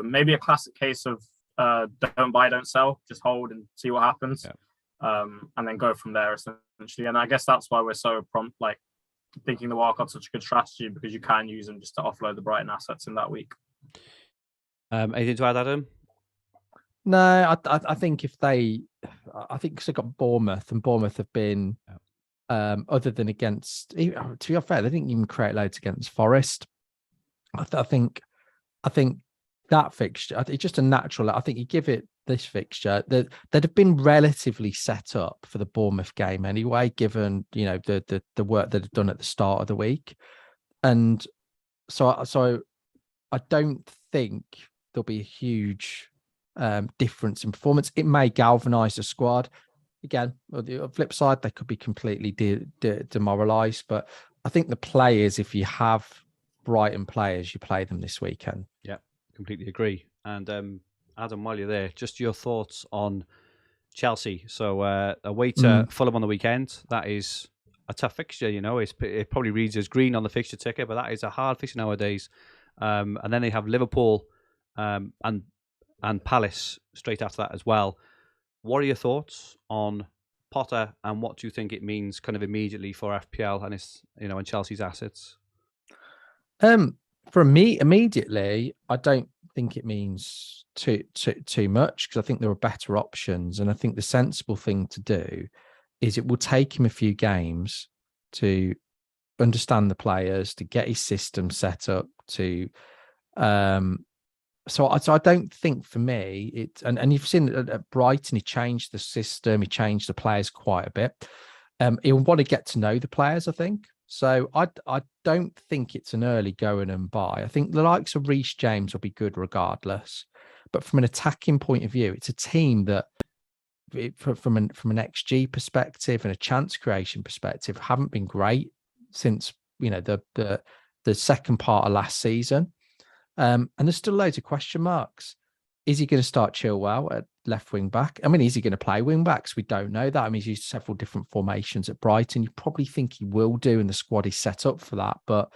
Maybe a classic case of don't buy, don't sell, just hold and see what happens, and then go from there essentially. And I guess that's why we're so prompt, like thinking the wildcard's such a good strategy, because you can use them just to offload the Brighton assets in that week. Anything to add, Adam? No, I think because they've got Bournemouth, and Bournemouth have been, other than against, to be fair, they didn't even create loads against Forest. I think that fixture, it's just a natural. I think you give it this fixture, that they'd have been relatively set up for the Bournemouth game anyway, given the work that they've done at the start of the week, and so I don't think there'll be a huge difference in performance. It may galvanise the squad. Again, on the flip side, they could be completely demoralised. But I think the players, if you have Brighton players, you play them this weekend. Yeah, completely agree. And Adam, while you're there, just your thoughts on Chelsea. So away to Fulham on the weekend. That is a tough fixture. It probably reads as green on the fixture ticket, but that is a hard fixture nowadays. And then they have Liverpool and Palace straight after that as well. What are your thoughts on Potter, and what do you think it means kind of immediately for FPL and its, and Chelsea's assets? For me, immediately, I don't think it means too much, because I think there are better options, and I think the sensible thing to do is it will take him a few games to understand the players, to get his system set up, to So I don't think, for me, it, and you've seen at Brighton, he changed the system, he changed the players quite a bit. He'll want to get to know the players, I think. So I don't think it's an early go in and buy. I think the likes of Reece James will be good regardless. But from an attacking point of view, it's a team that, from an XG perspective and a chance creation perspective, haven't been great since the second part of last season. And there's still loads of question marks. Is he going to start Chilwell at left wing back? I mean, is he going to play wing backs? We don't know that. I mean, he's used several different formations at Brighton. You probably think he will do, and the squad is set up for that. But,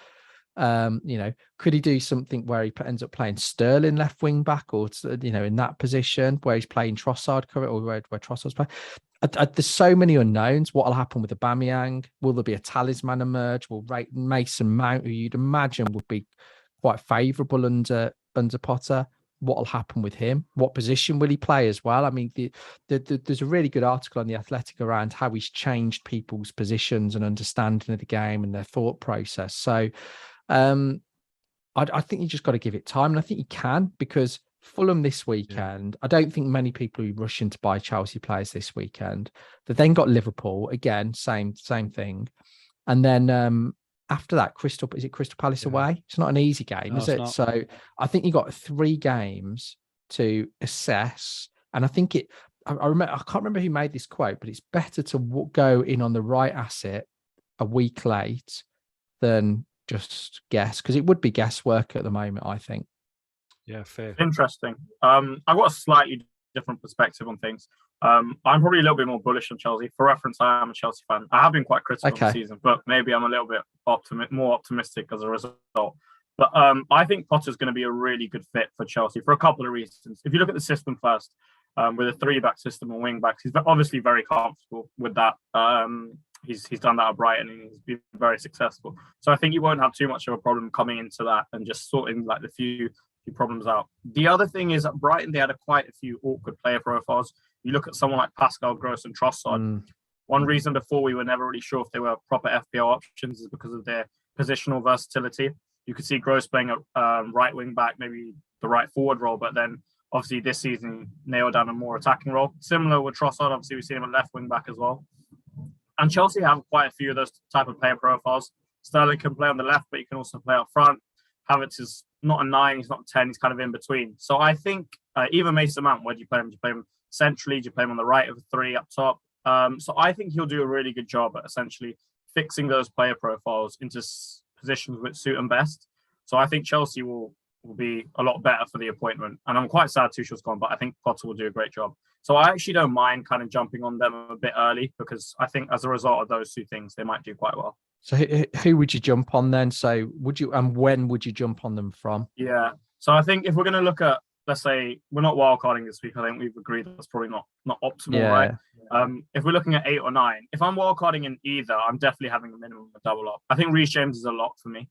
could he do something where he ends up playing Sterling left wing back, or, in that position where he's playing Trossard, or where Trossard's playing? There's so many unknowns. What will happen with Aubameyang? Will there be a talisman emerge? Will Mason Mount, who you'd imagine would be quite favourable under Potter, what will happen with him? What position will he play as well? I mean, there's a really good article on The Athletic around how he's changed people's positions and understanding of the game and their thought process. So I think you just got to give it time, and I think you can, because Fulham this weekend, I don't think many people are rushing to buy Chelsea players this weekend. They've then got Liverpool again, same thing, and then after that, Crystal Palace away. It's not an easy game, is it? Not. So I think you got 3 games to assess, and I think I can't remember who made this quote, but it's better to go in on the right asset a week late than just guess, because it would be guesswork at the moment, I think. Yeah, fair. Interesting. I've got a slightly different perspective on things. I'm probably a little bit more bullish on Chelsea. For reference, I am a Chelsea fan. I have been quite critical of the season, but maybe I'm a little bit more optimistic as a result. But I think Potter's going to be a really good fit for Chelsea for a couple of reasons. If you look at the system first, with a 3-back system and wing backs, he's obviously very comfortable with that. He's done that at Brighton, and he's been very successful. So I think you won't have too much of a problem coming into that and just sorting like the few problems out. The other thing is, at Brighton, they had quite a few awkward player profiles. You look at someone like Pascal Gross and Trossard. One reason before we were never really sure if they were proper FPL options is because of their positional versatility. You could see Gross playing at right wing back, maybe the right forward role, but then obviously this season nailed down a more attacking role. Similar with Trossard, obviously we've seen him at left wing back as well. And Chelsea have quite a few of those type of player profiles. Sterling can play on the left, but he can also play up front. Havertz is not a 9, he's not a 10, he's kind of in between. So I think even Mason Mount, where do you play him? Do you play him centrally? Do you play him on the right of the 3 up top? So I think he'll do a really good job at essentially fixing those player profiles into positions which suit him best. So I think Chelsea will be a lot better for the appointment. And I'm quite sad Tuchel's gone, but I think Potter will do a great job. So I actually don't mind kind of jumping on them a bit early, because I think as a result of those two things, they might do quite well. So who would you jump on then? So would you, and when would you jump on them from? Yeah. So I think if we're going to look at, let's say we're not wildcarding this week, I think we've agreed that's probably not optimal, right? If we're looking at 8 or 9, if I'm wildcarding in either, I'm definitely having a minimum of double up. I think Reece James is a lot for me.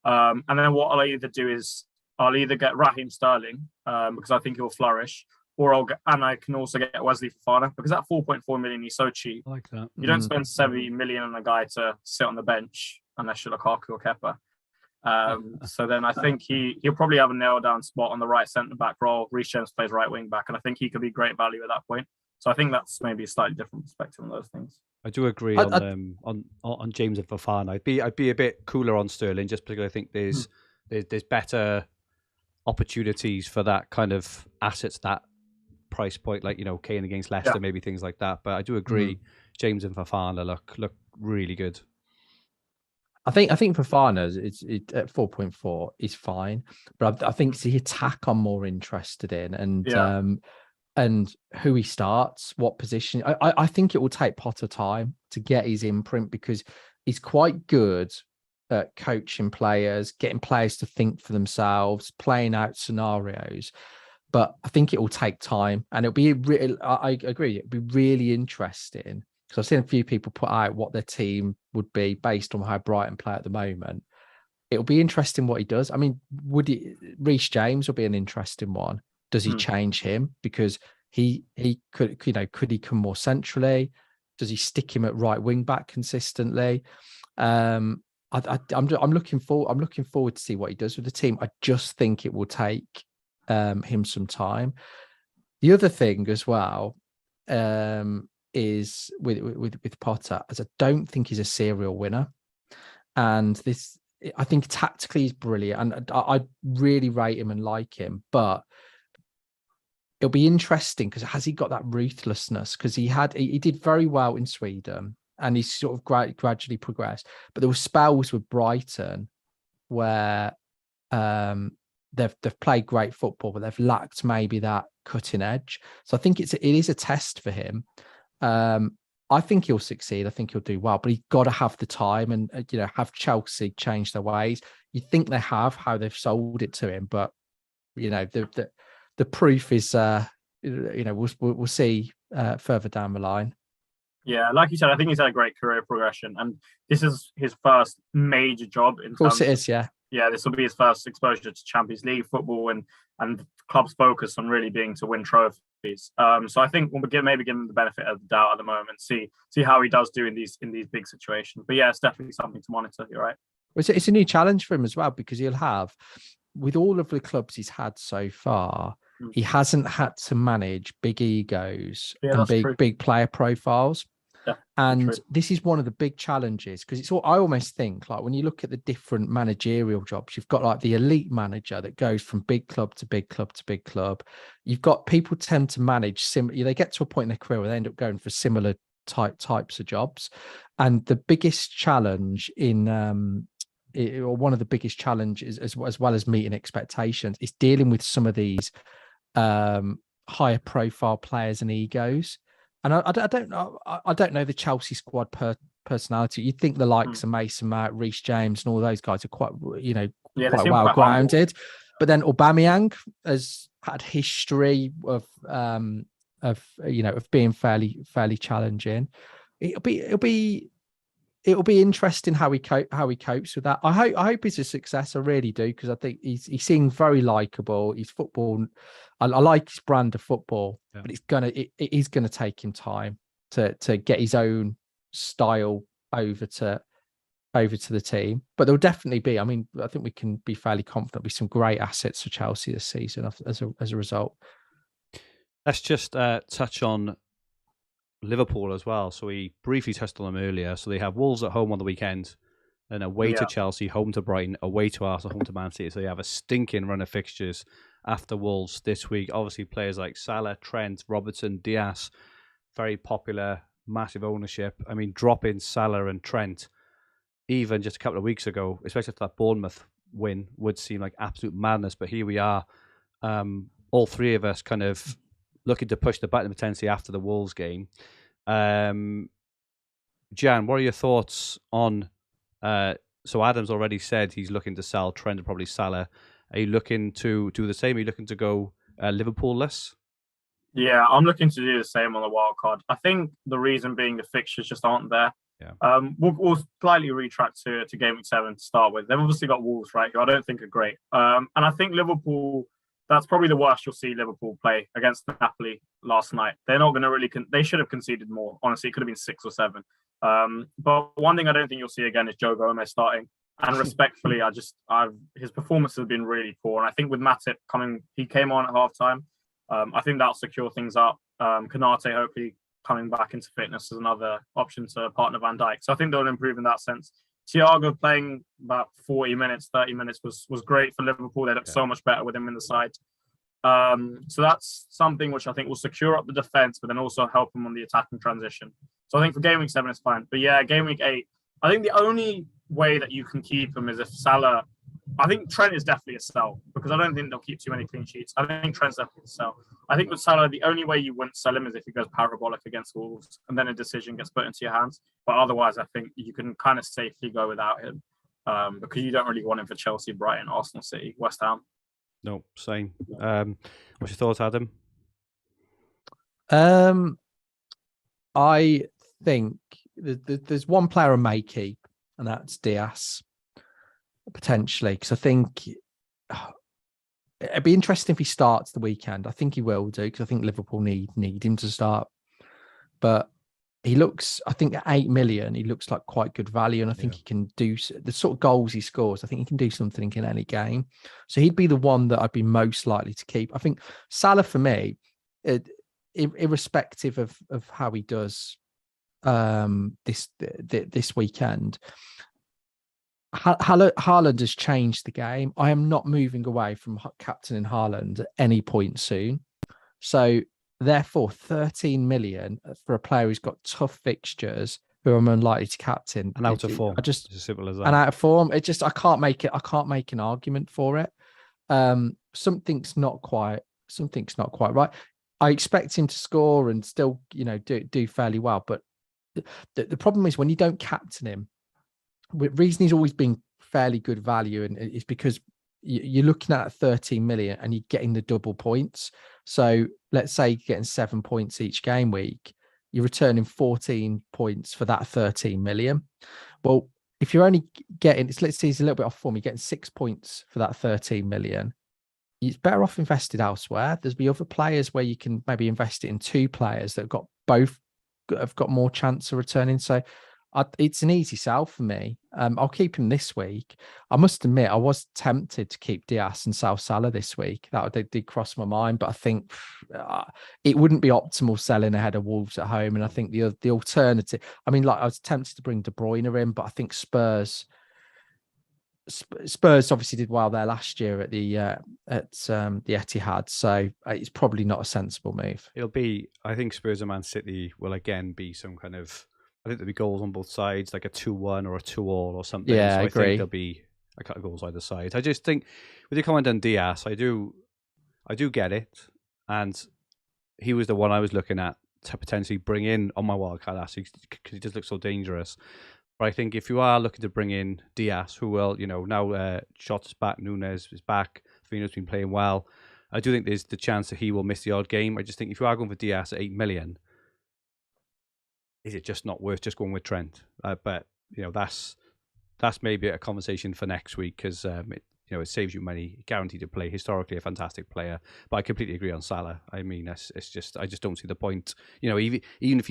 And then what I'll either do is I'll either get Raheem Sterling, because I think he'll flourish, or I can also get Wesley Fofana, because at 4.4 million, he's so cheap. I like that. You don't spend 70 million on a guy to sit on the bench unless you're Lukaku or Kepa. So then I think he'll probably have a nail down spot on the right centre back role. Reece James plays right wing back, and I think he could be great value at that point. So I think that's maybe a slightly different perspective on those things. I do agree on James and Fofana. I'd be a bit cooler on Sterling, just because I think there's better opportunities for that kind of assets, that price point, like, you know, Kane against Leicester, maybe things like that. But I do agree, James and Fofana look really good. I think Fofana at 4.4 is fine, but I think it's the attack I'm more interested in, and who he starts, what position. I think it will take Potter time to get his imprint, because he's quite good at coaching players, getting players to think for themselves, playing out scenarios. But I think it will take time, and it'll be I agree. It'll be really interesting, because I've seen a few people put out what their team would be based on how Brighton play at the moment. It'll be interesting what he does. I mean, Reece James will be an interesting one. Does he change him? Because he could, you know, could he come more centrally? Does he stick him at right wing back consistently? I'm looking forward to see what he does with the team. I just think it will take him some time. The other thing as well is with Potter, as I don't think he's a serial winner, and this, I think tactically he's brilliant, and I really rate him and like him, but it'll be interesting, because has he got that ruthlessness? Because he did very well in Sweden, and he's sort of gradually progressed, but there were spells with Brighton where they've played great football, but they've lacked maybe that cutting edge. So I think it is a test for him. I think he'll succeed. I think he'll do well, but he's got to have the time, and you know, have Chelsea change their ways. You think they have, how they've sold it to him, but you know, the proof is, you know, we'll see further down the line. Yeah, like you said, I think he's had a great career progression, and this is his first major job. Of course, it is. Yeah. Yeah, this will be his first exposure to Champions League football, and the club's focus on really being to win trophies. So I think we'll maybe give him the benefit of the doubt at the moment, see how he does do in these big situations. But yeah, it's definitely something to monitor. You're right. It's a new challenge for him as well, because he'll have, with all of the clubs he's had so far, he hasn't had to manage big egos and big player profiles. Yeah, and this is one of the big challenges, because it's all, I almost think, like, when you look at the different managerial jobs, you've got like the elite manager that goes from big club to big club to big club. You've got people tend to manage they get to a point in their career where they end up going for similar types of jobs. And the biggest challenge or one of the biggest challenges, as well as meeting expectations, is dealing with some of these higher profile players and egos. And I don't know the Chelsea squad personality. You'd think the likes of Mason Mount, Reece James, and all those guys are quite well grounded. But then Aubameyang has had history of being fairly challenging. It'll be interesting how he copes with that. I hope he's a success. I really do, because I think he seems very likable. He's football. I like his brand of football, but it is gonna take him time to get his own style over to the team. But there'll definitely be. I mean, I think we can be fairly confident there'll be some great assets for Chelsea this season as a result. Let's just touch on Liverpool as well. So we briefly touched on them earlier. So they have Wolves at home on the weekend, then away to Chelsea, home to Brighton, away to Arsenal, home to Man City. So they have a stinking run of fixtures after Wolves this week. Obviously, players like Salah, Trent, Robertson, Diaz, very popular, massive ownership. I mean, drop in Salah and Trent, even just a couple of weeks ago, especially after that Bournemouth win, would seem like absolute madness. But here we are, all three of us kind of looking to push the button potentially after the Wolves game. Jan, what are your thoughts on? So Adam's already said he's looking to sell Trent and probably Salah. Are you looking to do the same? Are you looking to go Liverpool-less? Yeah, I'm looking to do the same on the wild card. I think the reason being the fixtures just aren't there. Yeah. We'll slightly retract to Game Week 7 to start with. They've obviously got Wolves, right, who I don't think are great. And I think Liverpool, that's probably the worst you'll see Liverpool play against Napoli last night. They're not going to really, they should have conceded more. Honestly, it could have been 6 or 7. But one thing I don't think you'll see again is Joe Gomez starting. And respectfully, his performance has been really poor. And I think with Matip he came on at halftime. I think that'll secure things up. Konate hopefully coming back into fitness as another option to partner Van Dijk. So I think they'll improve in that sense. Thiago playing about 40 minutes, 30 minutes was great for Liverpool. They looked so much better with him in the side. So that's something which I think will secure up the defence, but then also help them on the attacking transition. So I think for Game Week 7 it's fine. But yeah, Game Week 8, I think the only way that you can keep him is if Salah... I think Trent is definitely a sell because I don't think they'll keep too many clean sheets. I think Trent's definitely a sell. I think with Salah, the only way you wouldn't sell him is if he goes parabolic against Wolves and then a decision gets put into your hands. But otherwise, I think you can kind of safely go without him because you don't really want him for Chelsea, Brighton, Arsenal, City, West Ham. No, same. What's your thoughts, Adam? I think there's one player I may keep, and that's Diaz. Potentially, because I think it'd be interesting if he starts the weekend. I think he will do because I think Liverpool need him to start. But he looks, I think at 8 million, he looks like quite good value, and I think he can do the sort of goals he scores. I think he can do something in any game. So he'd be the one that I'd be most likely to keep. I think Salah for me, irrespective of how he does this weekend. Haaland has changed the game. I am not moving away from captaining Haaland at any point soon. So therefore, 13 million for a player who's got tough fixtures, who I'm unlikely to captain. And out of form. It's as simple as that. And out of form, I can't make an argument for it. Something's not quite right. I expect him to score and still, do fairly well. But the problem is when you don't captain him, the reason he's always been fairly good value, and it's because you're looking at 13 million and you're getting the double points. So let's say you're getting 7 points each game week, you're returning 14 points for that 13 million. Well, if you're only getting, let's say he's a little bit off form, you're getting 6 points for that 13 million. It's better off invested elsewhere. There's be other players where you can maybe invest it in 2 players that have got more chance of returning. So it's an easy sell for me. I'll keep him this week. I must admit, I was tempted to keep Diaz and sell Salah this week. That did cross my mind, but I think it wouldn't be optimal selling ahead of Wolves at home. And I think the alternative, I was tempted to bring De Bruyne in, but I think Spurs obviously did well there last year at the Etihad, so it's probably not a sensible move. I think Spurs and Man City will again be some kind of. I think there'll be goals on both sides, like a 2-1 or a 2-2 or something. Yeah, so I agree. think there'll be a couple of goals either side. I just think with your comment on Diaz, I do get it, and he was the one I was looking at to potentially bring in on my wildcard last week because he just looks so dangerous. But I think if you are looking to bring in Diaz, who will, now Shots back, Nunes is back, Firmino's been playing well. I do think there's the chance that he will miss the odd game. I just think if you are going for Diaz at 8 million. Is it just not worth just going with Trent? But that's maybe a conversation for next week because it saves you money, guaranteed to play. Historically, a fantastic player, but I completely agree on Salah. I mean, it's just I just don't see the point. Even if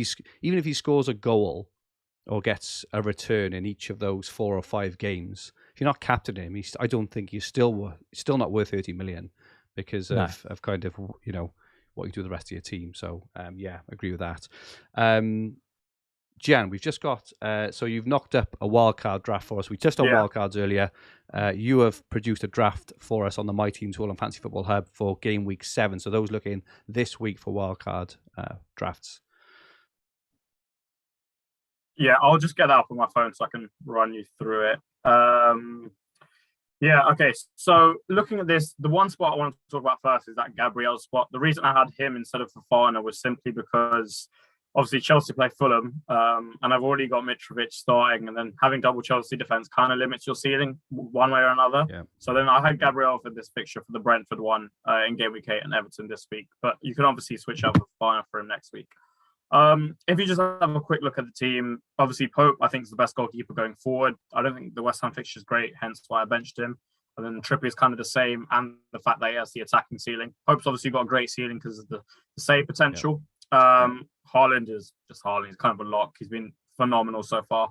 he scores a goal or gets a return in each of those 4 or 5 games, if you're not captaining him, I don't think he's still not worth 30 million because of kind of what you do with the rest of your team. So agree with that. Jan, we've just got, so you've knocked up a wildcard draft for us. We touched on wildcards earlier. You have produced a draft for us on the My Team tool on Fantasy Football Hub for Game Week 7. So those looking this week for wildcard drafts. Yeah, I'll just get that up on my phone so I can run you through it. Yeah, okay. So looking at this, the one spot I want to talk about first is that Gabriel spot. The reason I had him instead of Fofana was simply because obviously Chelsea play Fulham, and I've already got Mitrovic starting, and then having double Chelsea defence kind of limits your ceiling one way or another. Yeah. So then I had Gabriel for this fixture for the Brentford one in game week 8 and Everton this week, but you can obviously switch out Fofana for him next week. If you just have a quick look at the team, obviously Pope, I think, is the best goalkeeper going forward. I don't think the West Ham fixture is great, hence why I benched him. And then Trippier is kind of the same, and the fact that he has the attacking ceiling. Pope's obviously got a great ceiling because of the save potential. Yeah. Haaland is just Haaland. He's kind of a lock. He's been phenomenal so far.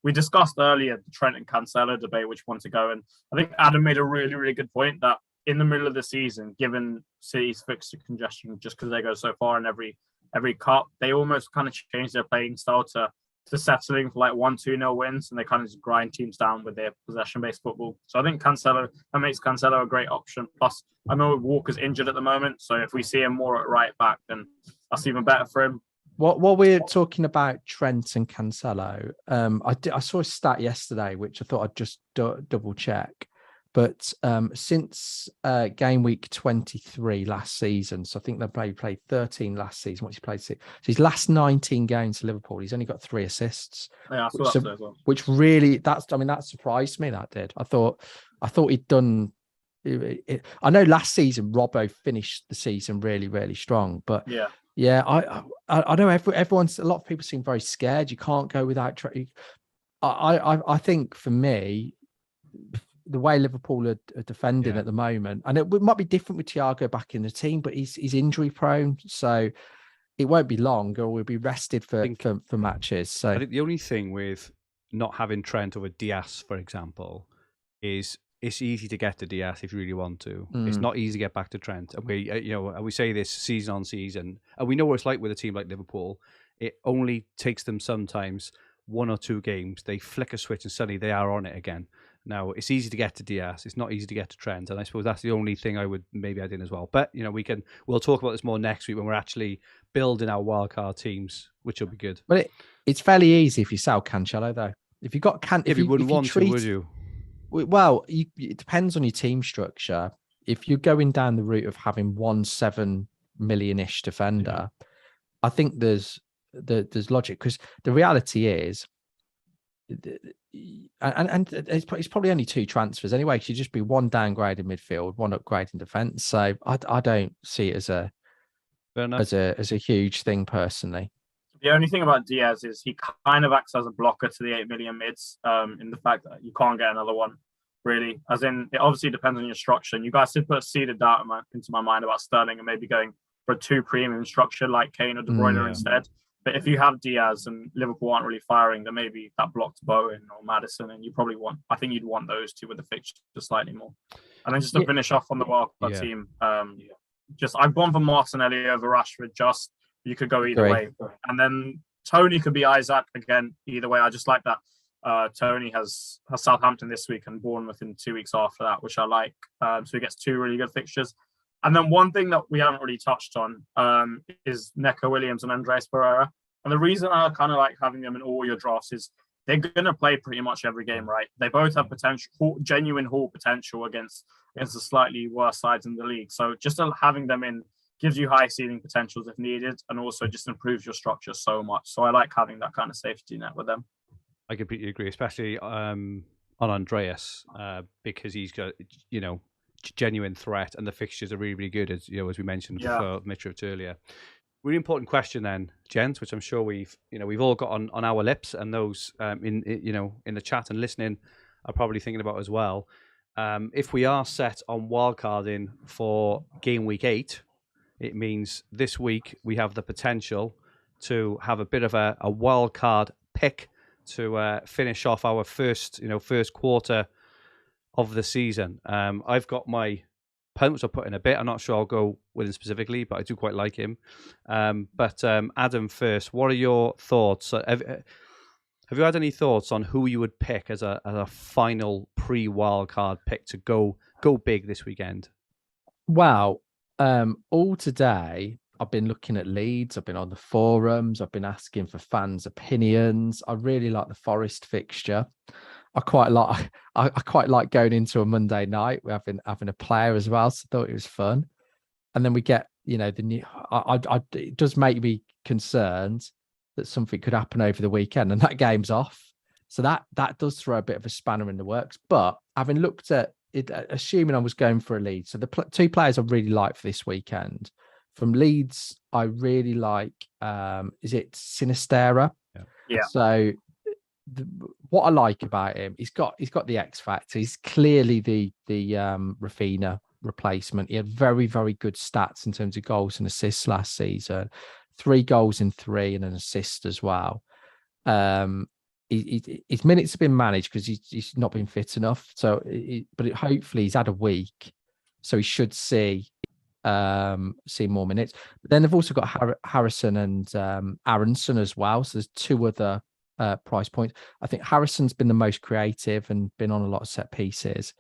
We discussed earlier the Trent and Cancelo debate, which one to go. And I think Adam made a really, really good point that in the middle of the season, given City's fixture congestion, just because they go so far in every cup, they almost kind of change their playing style to settling for like 1-2-0 wins, and they kind of just grind teams down with their possession-based football. So I think that makes Cancelo a great option. Plus, I know Walker's injured at the moment, so if we see him more at right back, then that's even better for him. What we're talking about Trent and Cancelo, I saw a stat yesterday, which I thought I'd just double check. But since game week 23 last season, so I think they played 13 last season. What's he played? So his last 19 games for Liverpool, he's only got 3 assists. Yeah, I saw that as well. Which really, that surprised me. That did. I thought he'd done. I know last season Robbo finished the season really, really strong, but yeah, I know everyone's. A lot of people seem very scared. You can't go without. I think for me, the way Liverpool are defending at the moment, and it might be different with Thiago back in the team, but he's injury prone, so it won't be long, or we'll be rested for matches. So I think the only thing with not having Trent over Diaz, for example, is it's easy to get to Diaz if you really want to. It's not easy to get back to Trent. And we say this season on season, and we know what it's like with a team like Liverpool. It only takes them sometimes 1 or 2 games. They flick a switch and suddenly they are on it again. Now, it's easy to get to Diaz. It's not easy to get to Trent. And I suppose that's the only thing I would maybe add in as well. But, we'll talk about this more next week when we're actually building our wildcard teams, which will be good. But it's fairly easy if you sell Cancelo, though. If you got if you wouldn't want to, would you? Well, it depends on your team structure. If you're going down the route of having 7 million-ish defender, I think there's logic, because the reality is, and it's probably only 2 transfers anyway, because you'd just be 1 downgrade in midfield, 1 upgrade in defence. So I don't see it as a huge thing personally. The only thing about Diaz is he kind of acts as a blocker to the 8 million mids, in the fact that you can't get another one, really. As in, it obviously depends on your structure. And you guys did put a seed of doubt into my mind about Sterling and maybe going for a 2 premium structure like Kane or De Bruyne instead. But if you have Diaz and Liverpool aren't really firing, then maybe that blocked Bowen or Maddison, and you'd want those 2 with the fixture slightly more. And then just to finish off on the wildcard team, I've gone for Martinelli over Rashford. You could go either way. And then Tony could be Isaac again, either way. I just like that. Tony has Southampton this week and Bournemouth in 2 weeks after that, which I like. So he gets 2 really good fixtures. And then one thing that we haven't really touched on is Neco Williams and Andreas Pereira. And the reason I kind of like having them in all your drafts is they're going to play pretty much every game, right? They both have genuine haul potential against the slightly worse sides in the league. So just having them in gives you high ceiling potentials if needed, and also just improves your structure so much. So I like having that kind of safety net with them. I completely agree, especially on Andreas, because he's got, genuine threat, and the fixtures are really, really good, as we mentioned for Mitrovic earlier. Really important question then, gents, which I'm sure we've all got on our lips, and those in the chat and listening are probably thinking about as well. If we are set on wildcarding for game week 8, it means this week we have the potential to have a bit of a wild card pick to finish off our first quarter of the season. I've got my Punt, which I'll put in a bit. I'm not sure I'll go with him specifically, but I do quite like him. But Adam first, what are your thoughts? Have you had any thoughts on who you would pick as a final pre-wild card pick to go big this weekend? Wow. All today, I've been looking at leads. I've been on the forums. I've been asking for fans' opinions. I really like the Forest fixture. I quite like I quite like going into a Monday night. We're having a player as well, so I thought it was fun. And then we get, the new. It does make me concerned that something could happen over the weekend, and that game's off. So that does throw a bit of a spanner in the works. But having looked at it, assuming I was going for a lead, so the two players I really like for this weekend from Leeds, I really like. Is it Sinistera? Yeah. So what I like about him, he's got the X factor. He's clearly the Rafinha replacement. He had very, very good stats in terms of goals and assists last season. 3 goals in 3 and an assist as well. His minutes have been managed because he's not been fit enough. So, hopefully he's had a week, so he should see more minutes. But then they've also got Harrison and Aronson as well. So there's 2 other price points. I think Harrison's been the most creative and been on a lot of set pieces.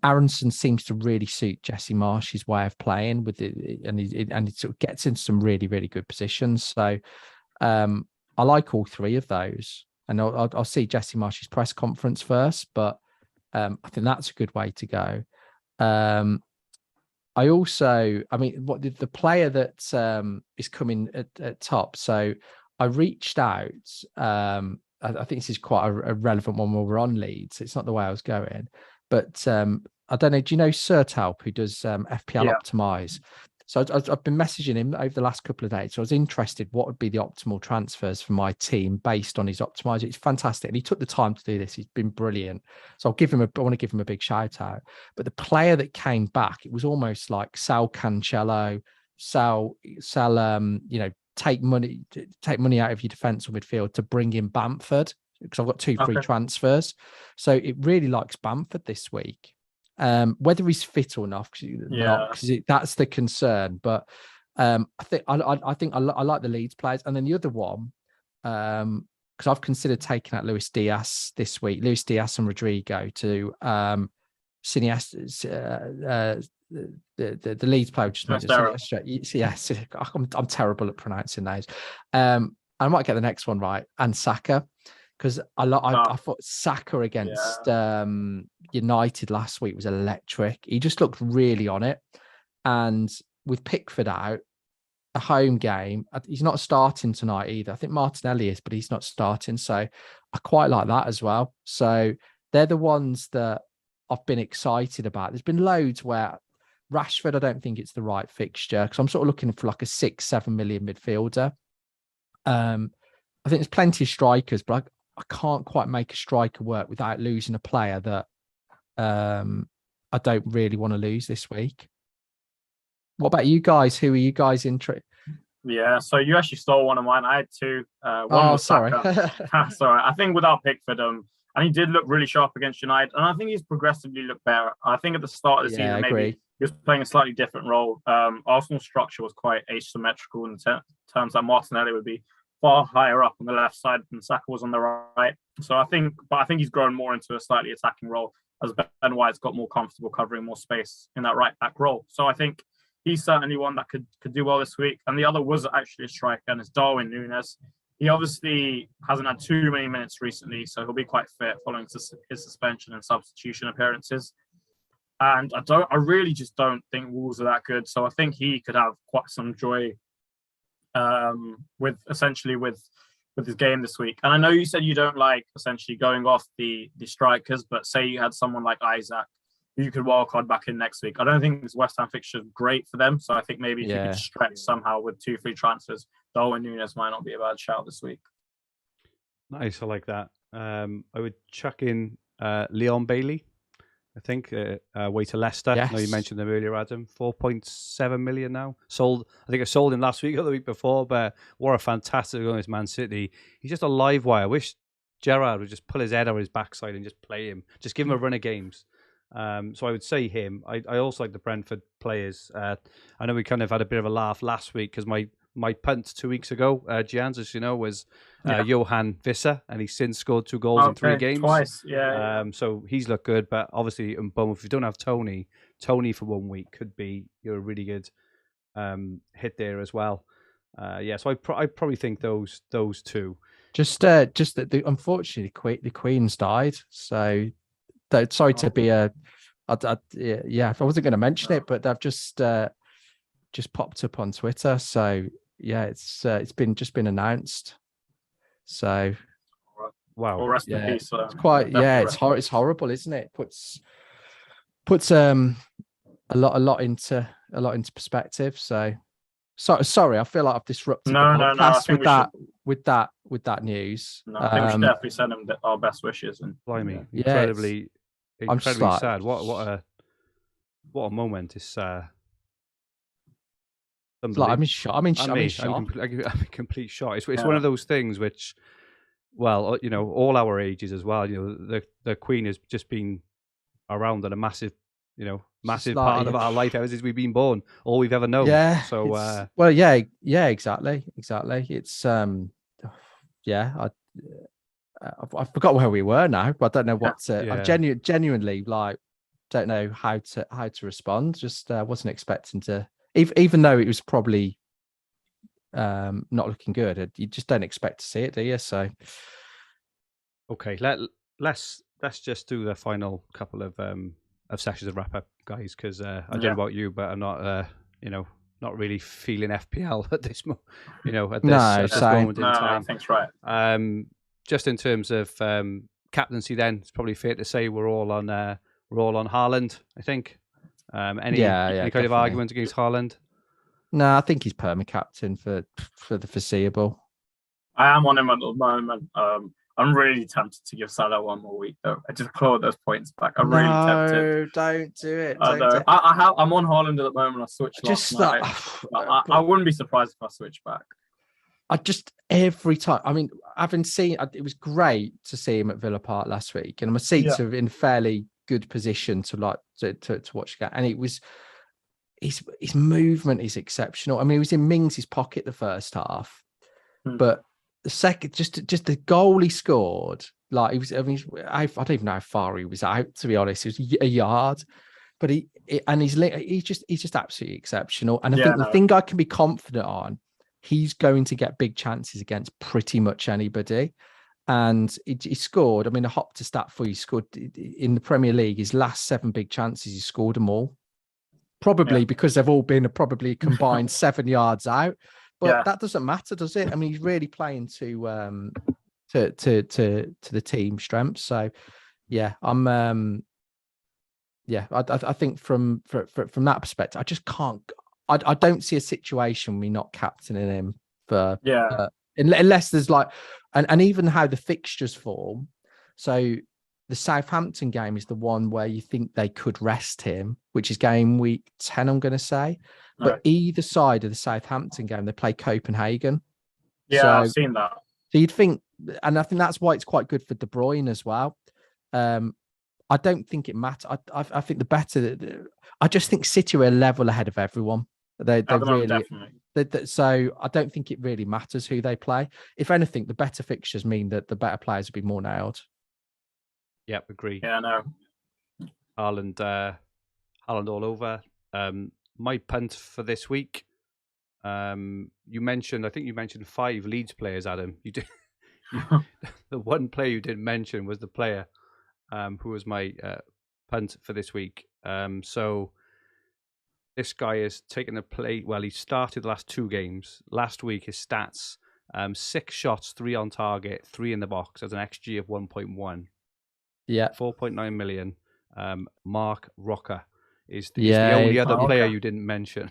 Aronson seems to really suit Jesse Marsh's way of playing with it, and he sort of gets into some really, really good positions. So I like all 3 of those, and I'll see Jesse Marsh's press conference first, but I think that's a good way to go. What the player that is coming at top. So I reached out. I think this is quite a relevant one when we're on Leeds. It's not the way I was going. But I don't know. Do you know Sertalp, who does FPL optimise? So I've been messaging him over the last couple of days. So I was interested what would be the optimal transfers for my team based on his optimizer. It's fantastic, and he took the time to do this. He's been brilliant. So I want to give him a big shout out. But the player that came back, it was almost like sell Cancelo, sell take money out of your defence or midfield to bring in Bamford, because I've got 2 free transfers. So it really likes Bamford this week. Whether he's fit or not, because that's the concern. But I think I like the Leeds players. And then the other one, because I've considered taking out Luis Diaz this week, Luis Diaz and Rodrigo to the Leeds player. Yes, I'm terrible at pronouncing those. I might get the next one right, and Saka. Because I thought Saka against United last week was electric. He just looked really on it. And with Pickford out, a home game, he's not starting tonight either. I think Martinelli is, but he's not starting. So I quite like that as well. So they're the ones that I've been excited about. There's been loads where Rashford, I don't think it's the right fixture, because I'm sort of looking for like a 6-7 million midfielder. I think there's plenty of strikers, but I can't quite make a striker work without losing a player that I don't really want to lose this week. What about you guys? Who are you guys interested? Yeah, so you actually stole one of mine. I had 2. One was sorry. Sorry. I think without Pickford, and he did look really sharp against United, and I think he's progressively looked better. I think at the start of the season, maybe he was playing a slightly different role. Arsenal's structure was quite asymmetrical in terms that Martinelli would be far higher up on the left side than Saka was on the right. So I think he's grown more into a slightly attacking role as Ben White's got more comfortable covering more space in that right back role. So I think he's certainly one that could do well this week. And the other was actually a striker, and it's Darwin Núñez. He obviously hasn't had too many minutes recently, so he'll be quite fit following his suspension and substitution appearances. And I really just don't think Wolves are that good. So I think he could have quite some joy with his game this week. And I know you said you don't like essentially going off the strikers, but say you had someone like Isaac who you could wildcard back in next week. I don't think this West Ham fixture is great for them, so I think maybe if you could stretch somehow with 2 free transfers, Darwin Núñez might not be a bad shout this week. Nice, I like that. I would chuck in Leon Bailey, I think, way to Leicester. Yes. I know you mentioned them earlier, Adam. 4.7 million now. Sold. I think I sold him last week or the week before, but what a fantastic goal against Man City. He's just a live wire. I wish Gerrard would just pull his head out of his backside and just play him. Just give him a run of games. So I would say him. I also like the Brentford players. I know we kind of had a bit of a laugh last week because my punt 2 weeks ago, Gian's, as you know, was Johan Visser, and he's since scored 2 goals in 3 games. Twice, so he's looked good, but obviously in Bournemouth, if you don't have Tony for 1 week could be a really good hit there as well. So I probably think those 2. Just that unfortunately the Queen's died. So sorry to be yeah, I wasn't going to mention it, but they've just popped up on Twitter. So yeah, it's been announced. So wow, well, rest in peace. It's quite it's horrible, isn't it? Puts a lot into perspective. So sorry, I feel like I've disrupted the podcast with that news. No, I think we should definitely send him our best wishes. And blimey, incredibly sad. What a moment! It's like I'm in shock. I'm in shock. I'm in complete shock. It's one of those things which, well, all our ages as well. The Queen has just been around on a massive part of our life ever since we've been born, all we've ever known. Yeah. So exactly. It's I forgot where we were now, but I don't know what to. I'm genuinely like don't know how to respond. Just wasn't expecting to, even though it was probably not looking good. You just don't expect to see it, do you? So okay, let's just do the final couple of sessions of wrap up, guys, because I don't know about you, but I'm not not really feeling FPL at this moment in time. Thanks, right. Just in terms of captaincy, then it's probably fair to say we're all on Haaland, I think. Any kind of argument against Haaland? No, I think he's perma captain for the foreseeable. I am on him at the moment. I'm really tempted to give Salah one more week, though. I just clawed those points back. I'm really tempted. Don't do it. I'm on Haaland at the moment. I switched last night. I wouldn't be surprised if I switch back. I just every time. I mean, having seen it was great to see him at Villa Park last week, and my seats are in fairly good position to watch that. And it was his movement is exceptional. I mean, he was in Mings' pocket the first half, but the second, just the goal he scored, like he was. I mean, I don't even know how far he was out. To be honest, it was a yard, but he's just absolutely exceptional. And I think the thing I can be confident on, he's going to get big chances against pretty much anybody. And he scored. I mean, a Hopta stat for you scored in the Premier League. His last 7 big chances, he scored them all. Probably because they've all been probably combined 7 yards out. But that doesn't matter, does it? I mean, he's really playing to the team strength. So, yeah, I think from that perspective, I just can't. I don't see a situation me not captaining him for unless there's like, and even how the fixtures form. So the Southampton game is the one where you think they could rest him, which is game week 10, I'm going to say. But either side of the Southampton game, they play Copenhagen. Yeah, so, I've seen that. So you'd think, and I think that's why it's quite good for De Bruyne as well. I don't think it matters. I think the better. I just think City are a level ahead of everyone. They really. So I don't think it really matters who they play. If anything, the better fixtures mean that the better players will be more nailed. Yep, agree. Yeah, no. Haaland all over. My punt for this week. I think you mentioned 5 Leeds players, Adam. You did. The one player you didn't mention was the player who was my punt for this week. So this guy has taken a play. Well, he started the last 2 games. Last week, his stats: 6 shots, 3 on target, 3 in the box, as an XG of 1.1. Yeah, 4.9 million. Mark Rocker is the only other player you didn't mention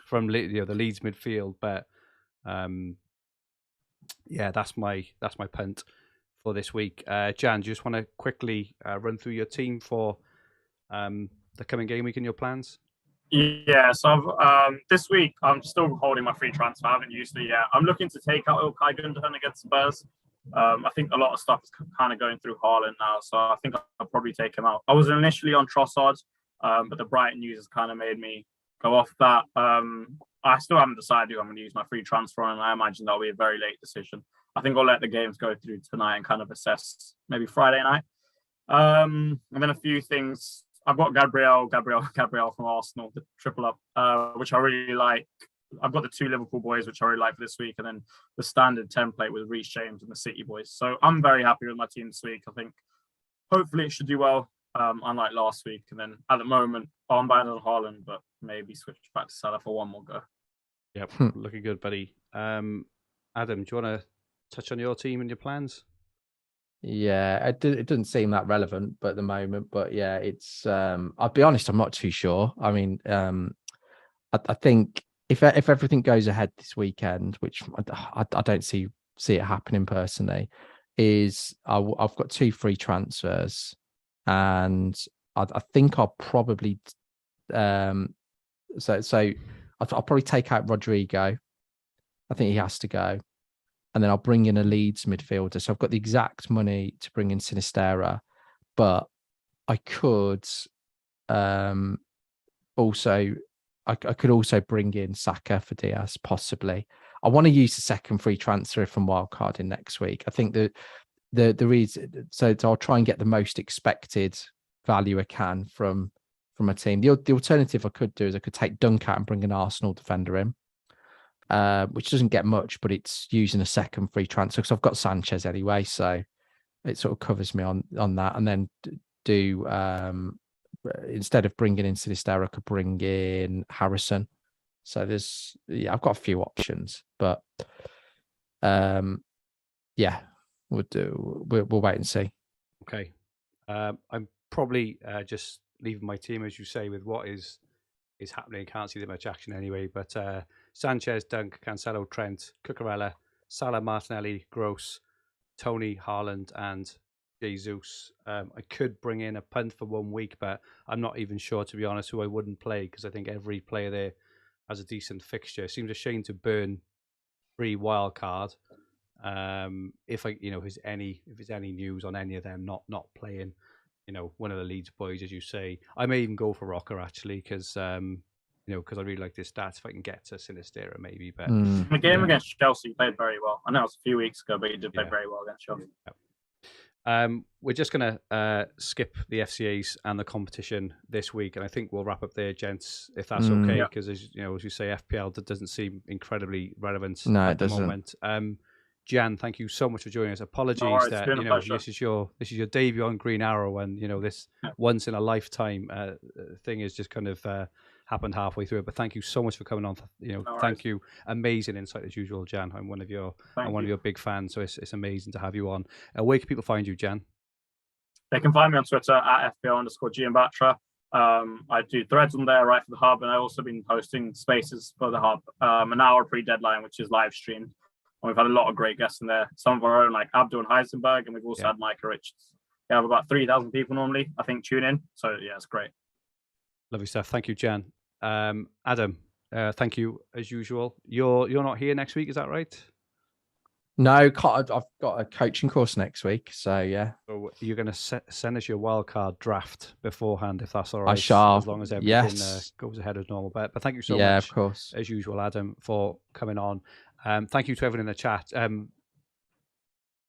from the Leeds midfield. But that's my punt for this week. Jan, do you just want to quickly run through your team for the coming game week and your plans? Yeah, so this week I'm still holding my free transfer. I haven't used it yet. I'm looking to take out Ilkay Gundogan against Spurs. I think a lot of stuff is kind of going through Haaland now, so I think I'll probably take him out. I was initially on Trossard, but the Brighton news has kind of made me go off that. I still haven't decided who I'm going to use my free transfer on, and I imagine that'll be a very late decision. I think I'll let the games go through tonight and kind of assess maybe Friday night. And then a few things. I've got Gabriel from Arsenal, the triple up, which I really like. I've got the 2 Liverpool boys, which I really like for this week, and then the standard template with Reece James and the City boys. So I'm very happy with my team this week. I think hopefully it should do well, unlike last week. And then at the moment, I'm buying on Haaland, but maybe switch back to Salah for one more go. Yep, looking good, buddy. Adam, do you want to touch on your team and your plans? Yeah, it doesn't seem that relevant, but at the moment, but yeah, it's. I'll be honest, I'm not too sure. I mean, I think if everything goes ahead this weekend, which I don't see it happening personally, is I've got 2 free transfers, and I think I'll probably so I'll probably take out Rodrigo. I think he has to go. And then I'll bring in a Leeds midfielder. So I've got the exact money to bring in Sinistera, but I could also bring in Saka for Diaz, possibly. I want to use the second free transfer from Wildcard in next week. I think that the reason, so I'll try and get the most expected value I can from a team. The alternative I could do is I could take Dunk out and bring an Arsenal defender in. Which doesn't get much, but it's using a second free transfer because I've got Sanchez anyway, so it sort of covers me on that. And then do instead of bringing in Sinistera, I could bring in Harrison. So I've got a few options, but we'll wait and see. Okay, I'm probably just leaving my team, as you say, with what is happening. Can't see that much action anyway, but Sanchez, Dunk, Cancelo, Trent, Cucurella, Salah, Martinelli, Gross, Tony, Haaland, and Jesus. I could bring in a Punt for 1 week, but I'm not even sure, to be honest, who I wouldn't play, because I think every player there has a decent fixture. It seems a shame to burn free Wildcard. If there's any news on any of them not playing, one of the Leeds boys, as you say. I may even go for Rocker, actually, because because I really like this stats. If I can get to Sinistera, maybe. But the game against Chelsea, he played very well. I know it was a few weeks ago, but he did play very well against Chelsea. Yep. We're just going to skip the FCAs and the competition this week, and I think we'll wrap up there, gents, if that's okay, because as you say, FPL doesn't seem incredibly relevant at the moment. Jan, thank you so much for joining us. Apologies that this is your debut on Green Arrow, and this once in a lifetime thing is just kind of happened halfway through it. But thank you so much for coming on. Thank you. Amazing insight as usual, Jan. I'm one of your big fans, so it's amazing to have you on. Where can people find you, Jan? They can find me on Twitter at FPL_GMBatra. I do threads on there, right, for the hub, and I've also been posting spaces for the hub, an hour pre-deadline, which is live streamed. And we've had a lot of great guests in there. Some of our own, like Abdul and Heisenberg, and we've also had Micah Richards. We have about 3,000 people normally, I think, tune in. So yeah, it's great. Lovely stuff. Thank you, Jan. Adam, thank you as usual. You're not here next week, is that right? No, I've got a coaching course next week, so yeah. So you're going to send us your wildcard draft beforehand, if that's all right. I shall. As long as everything goes ahead as normal. But thank you so much, of course, as usual, Adam, for coming on. Thank you to everyone in the chat.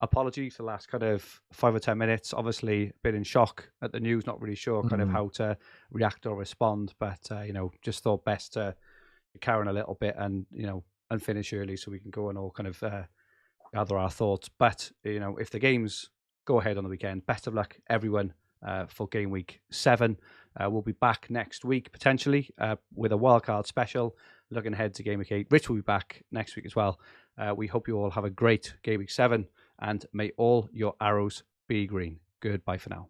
Apologies for the last kind of 5 or 10 minutes. Obviously, a bit in shock at the news, not really sure kind of how to react or respond. But just thought best to carry on a little bit and finish early so we can go and all kind of gather our thoughts. But if the games go ahead on the weekend, best of luck, everyone, for game week 7. We'll be back next week potentially with a wildcard special. Looking ahead to game week 8. Rich will be back next week as well. We hope you all have a great game week 7, and may all your arrows be green. Goodbye for now.